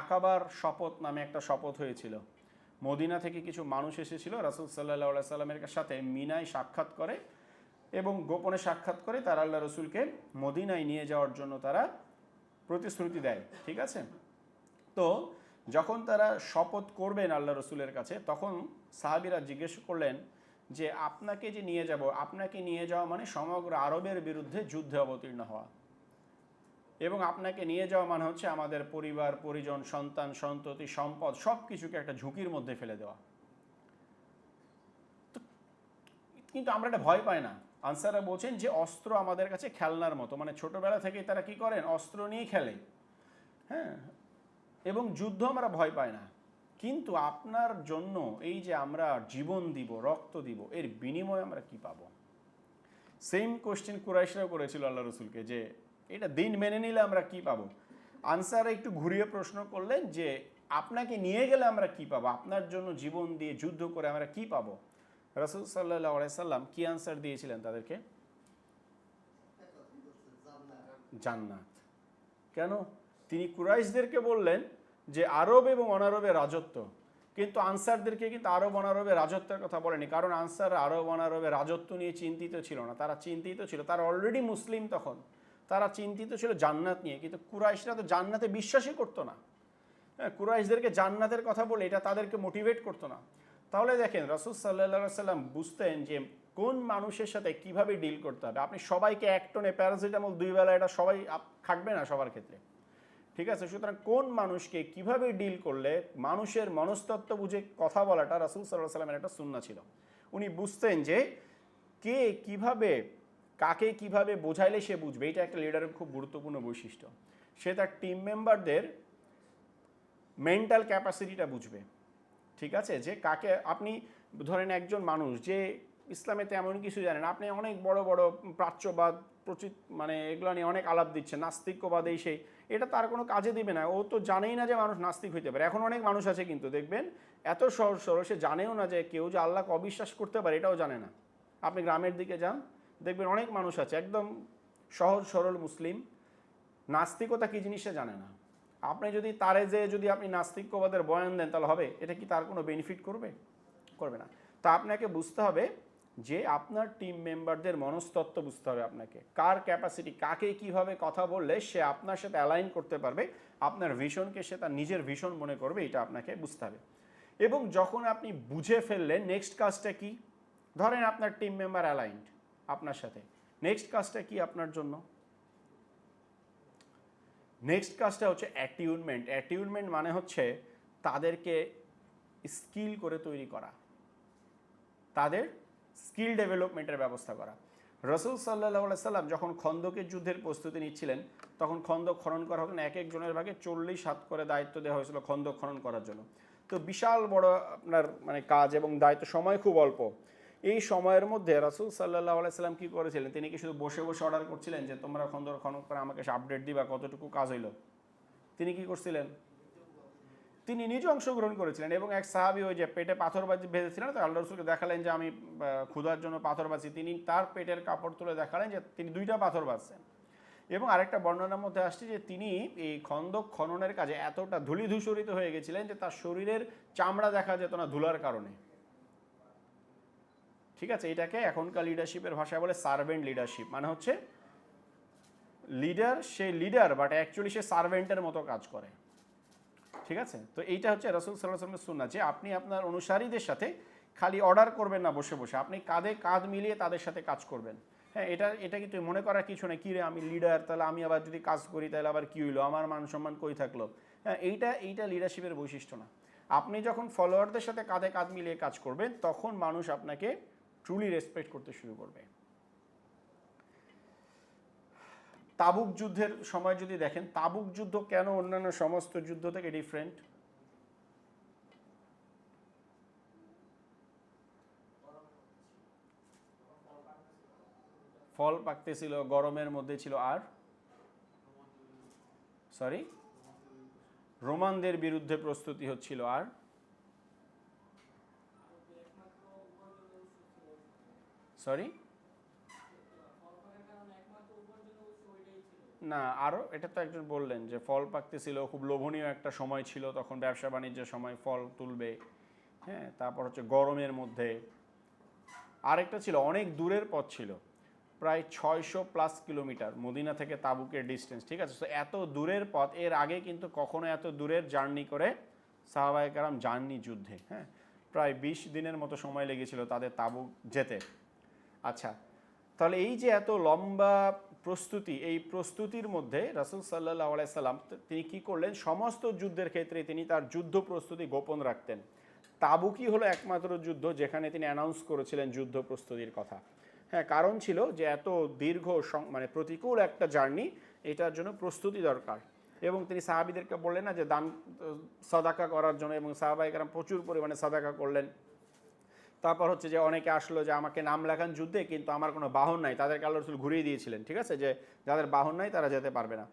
আকাবার শপথ নামে একটা শপথ হয়েছিল, মদিনা থেকে কিছু মানুষ এসেছিল রাসূল সাল্লাল্লাহু আলাইহি সাল্লামের সাথে মিনায় সাক্ষাৎ করে, এবং গোপনে সাক্ষাৎ করে তারা আল্লাহ রসুলকে মদিনায় নিয়ে যাওয়ার জন্য তারা প্রতিশ্রুতি দেয়, ঠিক আছে। তো যখন তারা শপথ করবেন আল্লাহ রসুলের কাছে, তখন সাহাবীরা জিজ্ঞেস করলেন যে আপনাকে যে নিয়ে যাব, আপনাকে নিয়ে যাওয়া মানে সমগ্র আরবের বিরুদ্ধে যুদ্ধে অবতীর্ণ হওয়া, এবং আপনাকে নিয়ে যাওয়া মানে হচ্ছে আমাদের পরিবার পরিজন, সন্তান সন্ততি, সম্পদ সব কিছুকে একটা ঝুঁকির মধ্যে ফেলে দেওয়া। কিন্তু আমরা এটা ভয় পাই না। আনসাররা বলছেন যে অস্ত্র আমাদের কাছে খেলনার মতো, মানে ছোটবেলা থেকেই তারা কি করেন, অস্ত্র নিয়ে খেলে, হ্যাঁ, এবং যুদ্ধ আমরা ভয় পাই না। কিন্তু আপনার জন্য এই যে আমরা জীবন দিব, রক্ত দিব, এর বিনিময়ে আমরা কি পাবো? সেম কোশ্চেন কুরাইশরাও করেছিল আল্লাহ রসুলকে, যে এটা দিন মেনে নিলে আমরা কি পাবো? আনসার একটু ঘুরিয়ে প্রশ্ন করলেন যে আপনাকে নিয়ে গেলে আমরা কি পাবো, আপনার জন্য জীবন দিয়ে যুদ্ধ করে আমরা কি পাবো? রাসূল সাল্লাল্লাহু আলাইহি সাল্লাম কি আনসার দিয়েছিলেন তাদেরকে? জান্নাত। কেন? তিনি কুরাইশদেরকে বললেন যে আরব এবং অনারবের রাজত্ব, কিন্তু আনসারদেরকে কিন্তু আরব অনারবের রাজত্বের কথা বলেনি, কারণ আনসার আরব অনারবের রাজত্ব নিয়ে চিন্তিত ছিল না, তারা চিন্তিত ছিল, তারা অলরেডি মুসলিম তখন, তারা চিন্তিত ছিল জান্নাত নিয়ে। কিন্তু কুরাইশরা তো জান্নাতে বিশ্বাসই করতো না, হ্যাঁ, কুরাইশদেরকে জান্নাতের কথা বলে এটা তাদেরকে মোটিভেট করতো না। তাহলে দেখেন রাসূল সাল্লাল্লাহু আলাইহি সাল্লাম বুঝতেন যে কোন মানুষের সাথে কিভাবে ডিল করতে হবে। আপনি সবাইকে এক টনে প্যারাসিটামল 2 বেলা এটা সবাই খাটবে না সবার ক্ষেত্রে, ঠিক আছে। সুতরাং কোন মানুষকে কিভাবে ডিল করলে মানুষের মনস্তত্ত্ব বুঝে কথা বলাটা রাসূল সাল্লাল্লাহু আলাইহি সাল্লামের একটা সুন্নাহ ছিল। উনি বুঝতেন যে কে কিভাবে কাকে কিভাবে বোঝাইলে সে বুঝবে, এটা একটা লিডারের খুব গুরুত্বপূর্ণ বৈশিষ্ট্য। সে তার টিম মেম্বারদের মেন্টাল ক্যাপাসিটিটা বুঝবে, ঠিক আছে, যে কাকে আপনি ধরেন একজন মানুষ যে ইসলামে তেমন কিছু জানেন, আপনি অনেক বড় বড় প্রাচ্যবাদ মানে এগুলো নিয়ে অনেক আলাপ দিচ্ছে, নাস্তিক্যবাদ এই সেই, এটা তার কোনো কাজে দিবে না। ও তো জানেই না যে মানুষ নাস্তিক হইতে পারে। এখন অনেক মানুষ আছে কিন্তু দেখবেন এত সহজ সরল, সে জানেও না যে কেউ যে আল্লাহকে অবিশ্বাস করতে পারে এটাও জানে না। আপনি গ্রামের দিকে যান, দেখবেন অনেক মানুষ আছে একদম সহজ সরল মুসলিম, নাস্তিকতা কি জিনিস সে জানে না। আপনি যদি তারে যে যদি আপনি নাস্তিকবাদের বয়ান দেন তাহলে হবে? এটা কি তার কোনো বেনিফিট করবে? করবে না। তো আপনাকে বুঝতে হবে যে আপনার টিম মেম্বারদের মনস্তত্ত্ব বুঝতে হবে আপনাকে, কার ক্যাপাসিটি, কাকে কিভাবে কথা বললে সে আপনার সাথে অ্যালাইন করতে পারবে, আপনার ভিশনকে সে তার নিজের ভিশন মনে করবে, এটা আপনাকে বুঝতে হবে। এবং যখন আপনি বুঝে ফেললেন নেক্সট কাজটা কি, ধরেন আপনার টিম মেম্বার অ্যালাইন্ড আপনার সাথে, নেক্সট কাজটা কি আপনার জন্য? নেক্সট কাজটা হচ্ছে অ্যাটিউনমেন্ট। অ্যাটিউনমেন্ট মানে হচ্ছে তাদেরকে স্কিল করে তৈরি করা, তাদের স্কিল ডেভেলপমেন্টের ব্যবস্থা করা। রসুল সাল্লাহ সাল্লাম যখন খন্দকের যুদ্ধের প্রস্তুতি নিচ্ছিলেন তখন খন্দক খনন করা হতো না, এক একজনের ভাগে 40 হাত করে দায়িত্ব দেওয়া হয়েছিল খন্দক খনন করার জন্য। তো বিশাল বড় আপনার মানে কাজ এবং দায়িত্ব, সময় খুব অল্প। এই সময়ের মধ্যে রাসূল সাল্লাল্লাহু আলাইহি সাল্লাম কী করেছিলেন? তিনি কি শুধু বসে বসে অর্ডার করছিলেন যে তোমরা খন্দক খনন করে আমাকে আপডেট দিবা কতটুকু কাজ হইল? তিনি কি করছিলেন? তিনি নিজে অংশগ্রহণ করেছিলেন এবং এক সাহাবী ওই যে পেটে পাথর বেঁধেছিলেন, তো আল্লাহ রসুলকে দেখালেন যে আমি ক্ষুধার জন্য পাথর বাঁচি, তিনি তার পেটের কাপড় তুলে দেখালেন যে তিনি 2টা পাথর বাঁচছেন। এবং আরেকটা বর্ণনার মধ্যে আসছে যে তিনি এই খন্দক খননের কাজে এতটা ধূলিধূসরিত হয়ে গেছিলেন যে তার শরীরের চামড়া দেখা যেত না ধুলার কারণে। ঠিক আছে, এটাকে এখনকার লিডারশিপের ভাষায় বলে সার্ভেন্ট লিডারশিপ, মানে হচ্ছে লিডার সে লিডার বাট অ্যাকচুয়ালি সে সার্ভেন্টের মতো কাজ করে। ঠিক আছে, তো এইটা হচ্ছে রাসূল সাল্লাল্লাহু আলাইহি ওয়াসাল্লামের সুন্নাহ যে আপনি আপনার অনুসারীদের সাথে খালি অর্ডার করবেন না বসে বসে, আপনি কাঁধে কাঁধ মিলিয়ে তাদের সাথে কাজ করবেন। হ্যাঁ, এটা কিন্তু মনে করার কিছু নেই, কী রে আমি লিডার, তাহলে আমি আবার যদি কাজ করি তাহলে আবার কী হইলো, আমার মান সম্মান কই থাকলো। হ্যাঁ, এইটা লিডারশিপের বৈশিষ্ট্য না। আপনি যখন ফলোয়ারদের সাথে কাঁধে কাঁধ মিলিয়ে কাজ করবেন তখন মানুষ আপনাকে ট্রুলি রেসপেক্ট করতে শুরু করবে। তাবুক যুদ্ধের সময় যদি দেখেন, তাবুক যুদ্ধ কেন অন্যান্য সমস্ত যুদ্ধ থেকে ডিফারেন্ট? ফল পাকতেছিল, গরমের মধ্যে ছিল, আর সরি রোমানদের বিরুদ্ধে প্রস্তুতি হচ্ছিল, আর সরি না আরও, এটা তো একজন বললেন যে ফল পাকতেছিল, খুব লোভনীয় একটা সময় ছিল তখন, ব্যবসা বাণিজ্যের সময় ফল তুলবে। হ্যাঁ, তারপর হচ্ছে গরমের মধ্যে। আরেকটা ছিল অনেক দূরের পথ ছিল, প্রায় 600+ কিলোমিটার মদিনা থেকে তাবুকের ডিস্টেন্স। ঠিক আছে, তো এত দূরের পথ, এর আগে কিন্তু কখনো এত দূরের জার্নি করে সাহাবায়ে কেরাম যাননি যুদ্ধে। হ্যাঁ, প্রায় 20 দিনের মতো সময় লেগেছিল তাদের তাবুক যেতে। আচ্ছা, তাহলে এই যে এত লম্বা প্রস্তুতি, এই প্রস্তুতির মধ্যে রাসূল সাল্লাল্লাহু আলাইহি সাল্লাম তিনি কি করলেন? সমস্ত যুদ্ধের ক্ষেত্রে তিনি তার যুদ্ধ প্রস্তুতি গোপন রাখতেন। তাবুকই হলো একমাত্র যুদ্ধ যেখানে তিনি অ্যানাউন্স করেছিলেন যুদ্ধ প্রস্তুতির কথা। হ্যাঁ, কারণ ছিল যে এত দীর্ঘ মানে প্রতিকূল একটা জার্নি, এটার জন্য প্রস্তুতি দরকার। এবং তিনি সাহাবীদেরকে বললেন না যে দান সাদাকা করার জন্য, এবং সাহাবায়ে কেরাম প্রচুর পরিমাণে সাদাকা করলেন। তারপর হচ্ছে যে অনেকে আসলো যে আমাকে নাম লেখান যুদ্ধে কিন্তু আমার কোনো বাহন নাই, তাদেরকে আল্লাহ রাসূল ঘুরিয়ে দিয়েছিলেন। ঠিক আছে, যে যাদের বাহন নাই তারা যেতে পারবে না।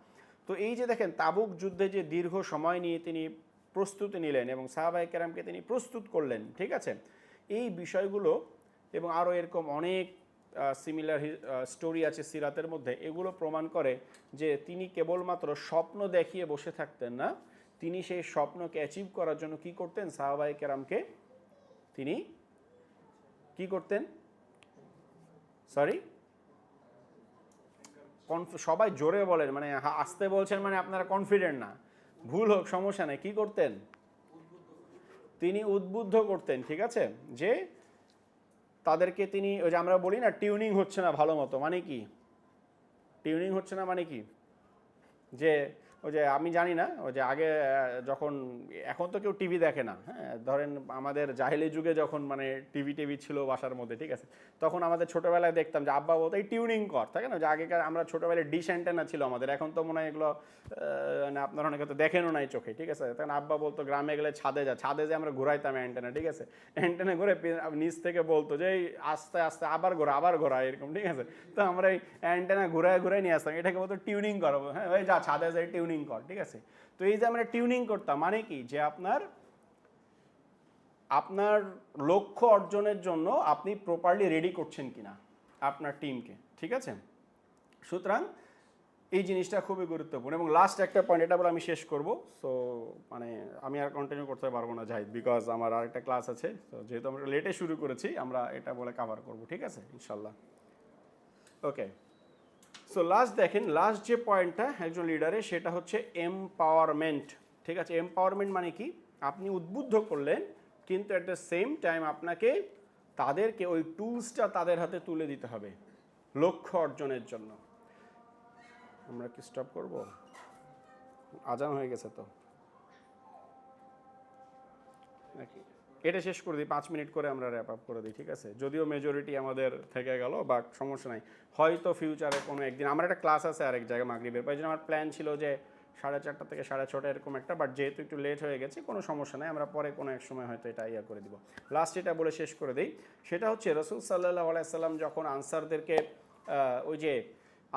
তো এই যে দেখেন তাবুক যুদ্ধে যে দীর্ঘ সময় নিয়ে তিনি প্রস্তুতি নিলেন এবং সাহাবায়ে কেরামকে তিনি প্রস্তুত করলেন। ঠিক আছে, এই বিষয়গুলো এবং আরও এরকম অনেক সিমিলার স্টোরি আছে সিরাতের মধ্যে, এগুলো প্রমাণ করে যে তিনি কেবলমাত্র স্বপ্ন দেখিয়ে বসে থাকতেন না, তিনি সেই স্বপ্নকে অ্যাচিভ করার জন্য কি করতেন? সাহাবায়ে কেরামকে তিনি কি করতেন? সরি, সবাই জোরে বলেন, মানে আসতে বলছেন মানে আপনারা কনফিডেন্ট না, ভুল হোক সমস্যা নেই। কি করতেন? তিনি উদ্বুদ্ধ করতেন। ঠিক আছে, যে তাদেরকে তিনি ওই যে আমরা বলি না টিউনিং হচ্ছে না ভালো মতো, মানে কি টিউনিং হচ্ছে না মানে কি? যে ওই যে আমি জানি না, ওই যে আগে যখন, এখন তো কেউ টিভি দেখে না, হ্যাঁ ধরেন আমাদের জাহেলি যুগে যখন মানে টিভি ছিল বাসার মধ্যে, ঠিক আছে, তখন আমাদের ছোটোবেলায় দেখতাম যে আব্বা বলতো এই টিউনিং কর, থাকে না, যে আগেকার আমরা ছোটোবেলায় ডিশ অ্যান্টেনা ছিল আমাদের, এখন তো মনে হয় এগুলো মানে আপনারা অনেকে তো দেখেনও নাই চোখে। ঠিক আছে, তখন আব্বা বলতো গ্রামে গেলে ছাদে যে আমরা ঘুরাইতাম অ্যান্টেনা। ঠিক আছে, অ্যান্টেনা ঘুরে নিচ থেকে বলতো যে এই আস্তে আস্তে আবার ঘোরা এরকম। ঠিক আছে, তো আমরা এই অ্যান্টেনা ঘুরায় নিয়ে আসতাম, এটাকে বলতো টিউনিং করাবো। হ্যাঁ, ওই যা ছাদে যাই টিউনিং কর। ঠিক আছে, তো এই যে আমরা টিউনিং করতাম মানে কি, যে আপনার লক্ষ্য অর্জনের জন্য আপনি প্রপারলি রেডি করছেন কিনা আপনার টিমকে। ঠিক আছে, সুতরাং এই জিনিসটা খুবই গুরুত্বপূর্ণ। এবং লাস্ট একটা পয়েন্ট, এটা বলে আমি শেষ করব। সো মানে আমি আর কন্টিনিউ করতে পারবো না জাহিদ, বিকজ আমার আর একটা ক্লাস আছে। তো যেহেতু আমরা লেটে শুরু করেছি, আমরা এটা বলে কভার করব, ঠিক আছে ইনশাল্লাহ। ওকে, সো লাস্ট দেখেন, লাস্ট যে পয়েন্টটা একজন লিডারের, সেটা হচ্ছে এমপাওয়ারমেন্ট। ঠিক আছে, এমপাওয়ারমেন্ট মানে কি? আপনি উদ্বুদ্ধ করলেন, কিন্তু অ্যাট দ্য সেম টাইম আপনাকে তাদেরকে ওই টুলসটা তাদের হাতে তুলে দিতে হবে লক্ষ্য অর্জনের জন্য। আমরা কি স্টপ করব? আজান হয়ে গেছে তো নাকি? এটা শেষ করে দিই, 5 মিনিট করে আমরা র্যাপ আপ করে দিই, ঠিক আছে? যদিও মেজরিটি আমাদের থেকে গেল, বা সমস্যা নাই, হয়তো ফিউচারে কোনো একদিন আমার একটা ক্লাস আছে আরেক জায়গায় মাগরিবের পর, আমার প্ল্যান ছিল যে 4:30 থেকে 6:30 এরকম একটা, বাট যেহেতু একটু লেট হয়ে গেছে কোনো সমস্যা নাই, আমরা পরে কোনো এক সময় হয়তো এটা ইয়া করে দিব। লাস্ট এটা বলে শেষ করে দিই, সেটা হচ্ছে রাসূল সাল্লাল্লাহু আলাইহি সাল্লাম যখন আনসারদেরকে ওই যে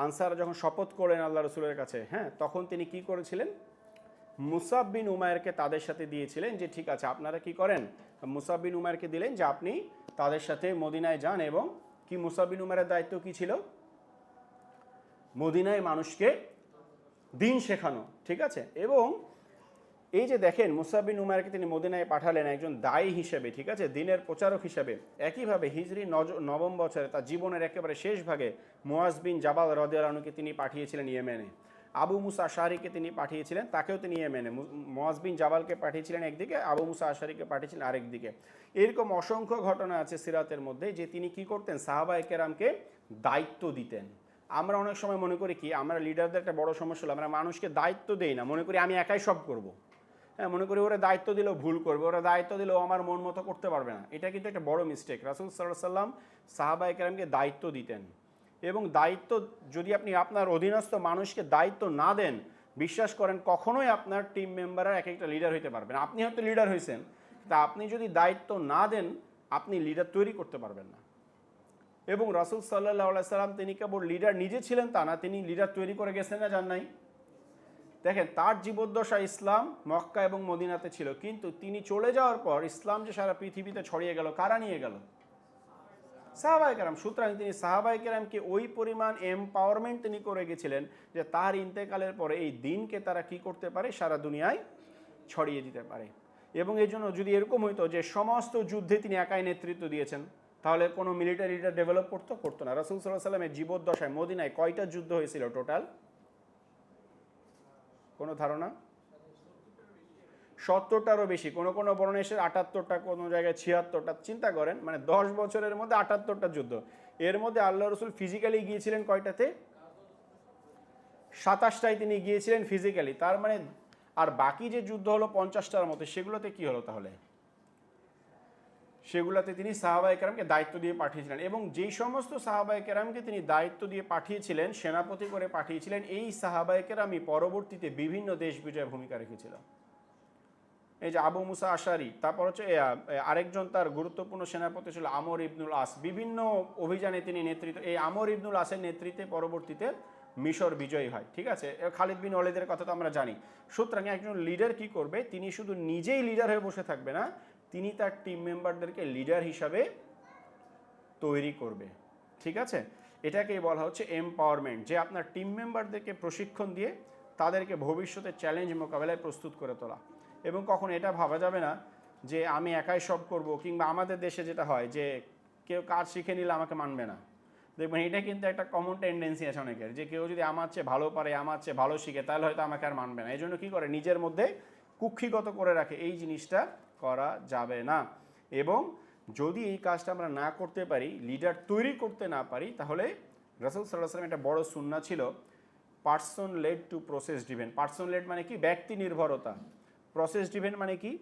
আনসার যখন শপথ করেন আল্লাহ রসুলের কাছে, হ্যাঁ, তখন তিনি কি করেছিলেন? মুসাব বিন উমায়েরকে তাদের সাথে দিয়েছিলেন, যে ঠিক আছে আপনারা কি করেন, মুসাব বিন উমায়েরকে দিলেন যে আপনি তাদের সাথে মদিনায় যান। এবং কি মুসাব বিন উমায়ের দায়িত্ব কি ছিল? মদিনায় মানুষকে দিন শেখানো, ঠিক আছে? এবং এই যে দেখেন, মুসাব বিন উমায়েরকে তিনি মদিনায় পাঠালেন একজন দায়ী হিসেবে, ঠিক আছে, দিনের প্রচারক হিসেবে। একইভাবে হিজরি নবম বছরে তার জীবনের একেবারে শেষ ভাগে মুয়াজ বিন জাবাল রাদিয়াল্লাহু আনহুকে তিনি পাঠিয়েছিলেন ইয়েমেনে। আবু মুসা আশারিকে তিনি পাঠিয়েছিলেন, তাকেও তিনি ইয়েমেনে। মুয়াজ বিন জাবালকে পাঠিয়েছিলেন একদিকে, আবু মুসা আশারিকে পাঠিয়েছিলেন আরেক দিকে। এরকম অসংখ্য ঘটনা আছে সিরাতের মধ্যে, যে তিনি কি করতেন? সাহাবায়ে কেরামকে দায়িত্ব দিতেন। আমরা অনেক সময় মনে করি কি, আমরা লিডারদের একটা বড় সমস্যা হলো, আমরা মানুষকে দায়িত্ব দেই না, মনে করি আমি একাই সব করব। হ্যাঁ, মনে করি ওরা দায়িত্ব দিলেও ভুল করবে, ওরা দায়িত্ব দিলেও আমার মন মতো করতে পারবে না। এটা কিন্তু একটা বড় মিস্টেক। রাসূল সাল্লাল্লাহু আলাইহি সাল্লাম সাহাবায়ে কেরামকে দায়িত্ব দিতেন। এবং দায়িত্ব যদি আপনি আপনার অধীনস্থ মানুষকে দায়িত্ব না দেন, বিশ্বাস করেন কখনোই আপনার টিম মেম্বাররা এক একটা লিডার হইতে পারবে না। আপনি হয়তো লিডার হয়েছেন, তা আপনি যদি দায়িত্ব না দেন, আপনি লিডার তৈরি করতে পারবেন না। এবং রাসূল সাল্লাল্লাহু আলাইহি সাল্লাম তিনি কেবল লিডার নিজে ছিলেন তা না, তিনি লিডার তৈরি করে গেছেন না, যান নাই? দেখেন, তার জীবদ্দশা ইসলাম মক্কা এবং মদিনাতে ছিল, কিন্তু তিনি চলে যাওয়ার পর ইসলাম যে সারা পৃথিবীতে ছড়িয়ে গেল, কারা নিয়ে গেল? সাহাবায়ে কেরাম। সুতরাং তিনি সাহাবায়ে কেরামকে ওই পরিমাণ এমপাওয়ারমেন্ট তিনি করে গেছিলেন, যে তার ইন্তেকালের পরে এই দিনকে তারা কি করতে পারে? সারা দুনিয়ায় ছড়িয়ে দিতে পারে। এবং এই জন্য যদি এরকম হইতো যে সমস্ত যুদ্ধে তিনি একাই নেতৃত্ব দিয়েছেন, তাহলে কোনো মিলিটারি লিডার ডেভেলপ করতো না। রাসূল সাল্লাল্লাহু আলাইহি সাল্লামের জীবদ্দশায় মদিনায় কয়টা যুদ্ধ হয়েছিল টোটাল? কোনো ধারণা? 70টারও বেশি। কোনো কোনো বর্ণনা এসে 78টা, কোনো জায়গায় 76টা। চিন্তা করেন, মানে 10 বছরের মধ্যে 78টা যুদ্ধ। এর মধ্যে আল্লাহ রসুল ফিজিক্যালি গিয়েছিলেন কয়টাতে? 27টায় তিনি গিয়েছিলেন ফিজিক্যালি। তার মানে আর বাকি যে যুদ্ধ হলো 50টার মতো, সেগুলোতে কি হলো তাহলে? সেগুলোতে তিনি সাহাবায়ে কেরামকে দায়িত্ব দিয়ে পাঠিয়েছিলেন। এবং যেই সমস্ত সাহাবায়ে কেরামকে তিনি দায়িত্ব দিয়ে পাঠিয়েছিলেন, সেনাপতি করে পাঠিয়েছিলেন, এই সাহাবায়ে কেরামই পরবর্তীতে বিভিন্ন দেশ বিজয়ে ভূমিকা রেখেছিল। এই যে আবু মুসা আশারি, তারপর হচ্ছে আরেকজন তার গুরুত্বপূর্ণ সেনাপতি ছিল আমর ইবনুল আস। বিভিন্ন অভিযানে তিনি নেতৃত্ব, এই আমর ইবনুল আসের নেতৃত্বে পরবর্তীতে মিশর বিজয়ী হয়, ঠিক আছে? খালিদ বিন ওয়ালিদের কথা তো আমরা জানি। সুতরাং একজন লিডার কি করবে? তিনি শুধু নিজেই লিডার হয়ে বসে থাকবে না, তিনি তার টিম মেম্বারদেরকে লিডার হিসাবে তৈরি করবে, ঠিক আছে? এটাকেই বলা হচ্ছে এমপাওয়ারমেন্ট, যে আপনার টিম মেম্বারদেরকে প্রশিক্ষণ দিয়ে তাদেরকে ভবিষ্যতের চ্যালেঞ্জ মোকাবেলায় প্রস্তুত করে তোলা। এবং কখন এটা ভাবা যাবে না যে আমি একাই সব করব, কিংবা আমাদের দেশে যেটা হয় যে কেউ কাজ শিখে নিলে আমাকে মানবে না। দেখবেন এটা কিন্তু একটা কমন টেন্ডেন্সি আছে অনেকের, যে কেউ যদি আমার চেয়ে ভালো পারে, আমার চেয়ে ভালো শিখে, তাহলে হয়তো আমাকে আর মানবে না। এই জন্য কী করে? নিজের মধ্যে কুক্ষিগত করে রাখে। এই জিনিসটা করা যাবে না। এবং যদি এই কাজটা আমরা না করতে পারি, লিডার তৈরি করতে না পারি, তাহলে রাসূল সাল্লাল্লাহু আলাইহি ওয়াসাল্লাম একটা বড় সুন্নাহ ছিল, person led to process driven. Person led মানে কি? ব্যক্তি নির্ভরতা। প্রসেস ড্রিভেন মানে কি?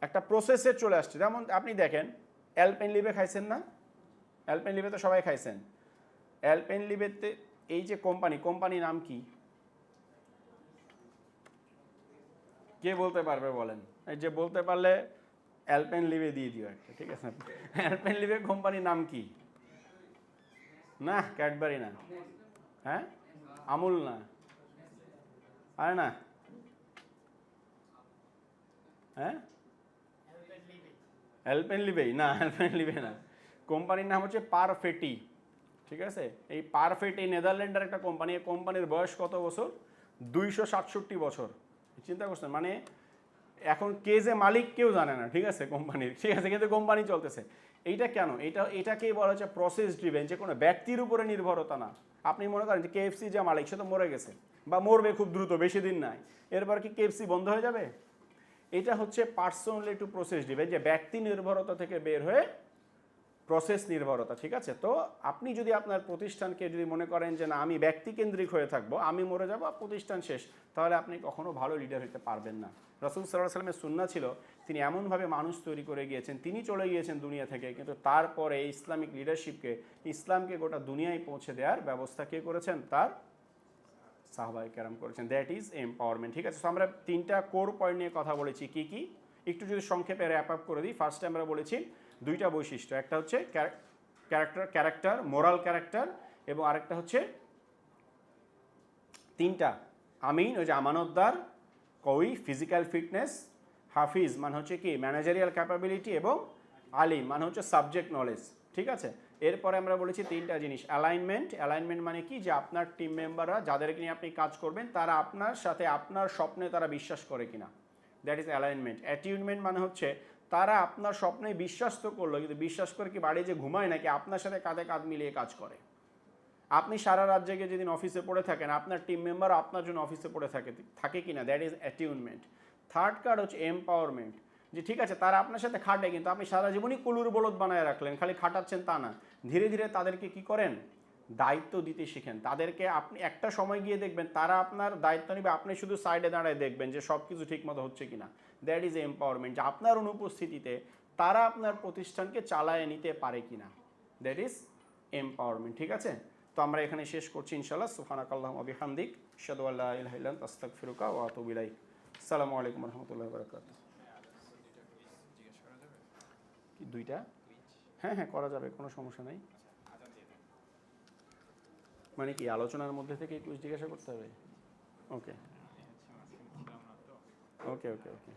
একটা প্রসেসে চলে আসছে। যেমন আপনি দেখেন, অ্যালপেনলিবে খাইছেন না? অ্যালপেনলিবে তো সবাই খাইছেন। অ্যালপেনলিবেতে এই যে কোম্পানি নাম কি? কে বলতে পারবে বলেন? এই যে বলতে পারলে অ্যালপেনলিবে দিয়ে দিও একটা, ঠিক আছে? অ্যালপেনলিবে কোম্পানির নাম কি? না, ক্যাডবেরি না। হ্যাঁ, আমুল না, আরে না, হ্যাঁ, অ্যালপেনলিবেই না, অ্যালপেনলিবে না। কোম্পানির নাম হচ্ছে পারফেটি। ঠিক আছে, এই পারফেক্ট এই নেদারল্যান্ডের একটা কোম্পানি, এই কোম্পানির বয়স কত বছর? 267 বছর। চিন্তা করছেন, মানে এখন কে যে মালিক কেউ জানে না, ঠিক আছে কোম্পানির, ঠিক আছে, কিন্তু কোম্পানি চলতেছে। এইটা কেন? এটাকেই বলা হচ্ছে প্রসেস ড্রিভেন, যে কোনো ব্যক্তির উপরে নির্ভরতা না। আপনি মনে করেন যে কেএফসি যে মালিক সে তো মরে গেছে বা মরবে খুব দ্রুত, বেশি দিন নাই, এরপর কি কেএফসি বন্ধ হয়ে যাবে? এটা হচ্ছে পার্সোনালি টু প্রসেস ড্রিভেন, যে ব্যক্তি নির্ভরতা থেকে বের হয়ে প্রসেস নির্ভরতা, ঠিক আছে। তো আপনি যদি আপনার প্রতিষ্ঠানকে যদি মনে করেন যে না আমি ব্যক্তিকেন্দ্রিক হয়ে থাকবো, আমি মরে যাবো প্রতিষ্ঠান শেষ, তাহলে আপনি কখনো ভালো লিডার হতে পারবেন না। রাসূল সাল্লাল্লাহু আলাইহি ওয়াসাল্লামের সুন্নাহ ছিল, তিনি এমনভাবে মানুষ তৈরি করে গিয়েছেন, তিনি চলে গিয়েছেন দুনিয়া থেকে, কিন্তু তারপরে ইসলামিক লিডারশিপকে, ইসলামকে গোটা দুনিয়ায় পৌঁছে দেওয়ার ব্যবস্থা কে করেছেন? তার সাহাবায়ে কেরাম করেছেন। দ্যাট ইজ এম্পাওয়ারমেন্ট, ঠিক আছে। তো আমরা 3টা কোর পয়েন্ট নিয়ে কথা বলেছি, কি কি একটু যদি সংক্ষেপে র্যাপ আপ করে দিই। ফার্স্টে আমরা বলেছি 2টা বৈশিষ্ট্য, একটা হচ্ছে ক্যারেক্টার, মোরাল ক্যারেক্টার, এবং আরেকটা হচ্ছে 3টা আমিন, ওই যে আমানতদার, কওয়ি ফিজিক্যাল ফিটনেস, হাফিজ মানে হচ্ছে কি ম্যানেজারিয়াল ক্যাপাবিলিটি, এবং আলিম মানে হচ্ছে সাবজেক্ট নলেজ, ঠিক আছে। এরপরে আমরা বলেছি 3টা জিনিস। অ্যালাইনমেন্ট মানে কি, যে আপনার টিম মেম্বাররা যাদেরকে নিয়ে আপনি কাজ করবেন তারা আপনার সাথে আপনার স্বপ্নে তারা বিশ্বাস করে কিনা, দ্যাট ইজ অ্যালাইনমেন্ট। অ্যাটিউনমেন্ট মানে হচ্ছে তারা আপনার স্বপ্নে বিশ্বাস তো করলো, কিন্তু বিশ্বাস করে কি বাড়ি যে ঘুমায় নাকি আপনার সাথে কাঁধে কাঁধ মিলিয়ে কাজ করে। আপনি সারা রাত জেগে যেদিন অফিসে পড়ে থাকেন, আপনার টিম মেম্বার আপনার জন্য অফিসে পড়ে থাকে কিনা, দ্যাট ইজ অ্যাটিউনমেন্ট। থার্ড কার্ড হচ্ছে এম্পাওয়ারমেন্ট, যে ঠিক আছে তারা আপনার সাথে খাটে, কিন্তু আপনি সারা জীবনই কুলুর বলদ বানায় রাখলেন, খালি খাটাচ্ছেন তা না, ধীরে ধীরে তাদেরকে কি করেন, দায়িত্ব দিতে শিখেন। তাদেরকে আপনি একটা সময় গিয়ে দেখবেন তারা আপনার দায়িত্ব নেবে, আপনি শুধু সাইডে দাঁড়ায় দেখবেন যে সব কিছু ঠিক মতো হচ্ছে কিনা, দ্যাট ইজ এম্পাওয়ারমেন্ট। যে আপনার অনুপস্থিতিতে তারা আপনার প্রতিষ্ঠানকে চালায় নিতে পারে কিনা, দ্যাট ইজ এম্পাওয়ারমেন্ট, ঠিক আছে। তো আমরা এখানে শেষ করছি ইনশাআল্লাহ। সুবহানাকাল্লাহুম্মা ওয়া বিহামদিক, আশহাদু আল্লা ইলাহা ইল্লা আনতা, আস্তাগফিরুকা ওয়া আতুবু ইলাইক। আসসালামু আলাইকুম ওয়া রাহমাতুল্লাহি ওয়া বারাকাতুহু। কি 2টা? হ্যাঁ হ্যাঁ করা যাবে, কোনো সমস্যা নাই। মানে কি আলোচনার মধ্যে থেকে কুইজ জিজ্ঞাসা করতে হবে? ওকে ওকে ওকে ওকে।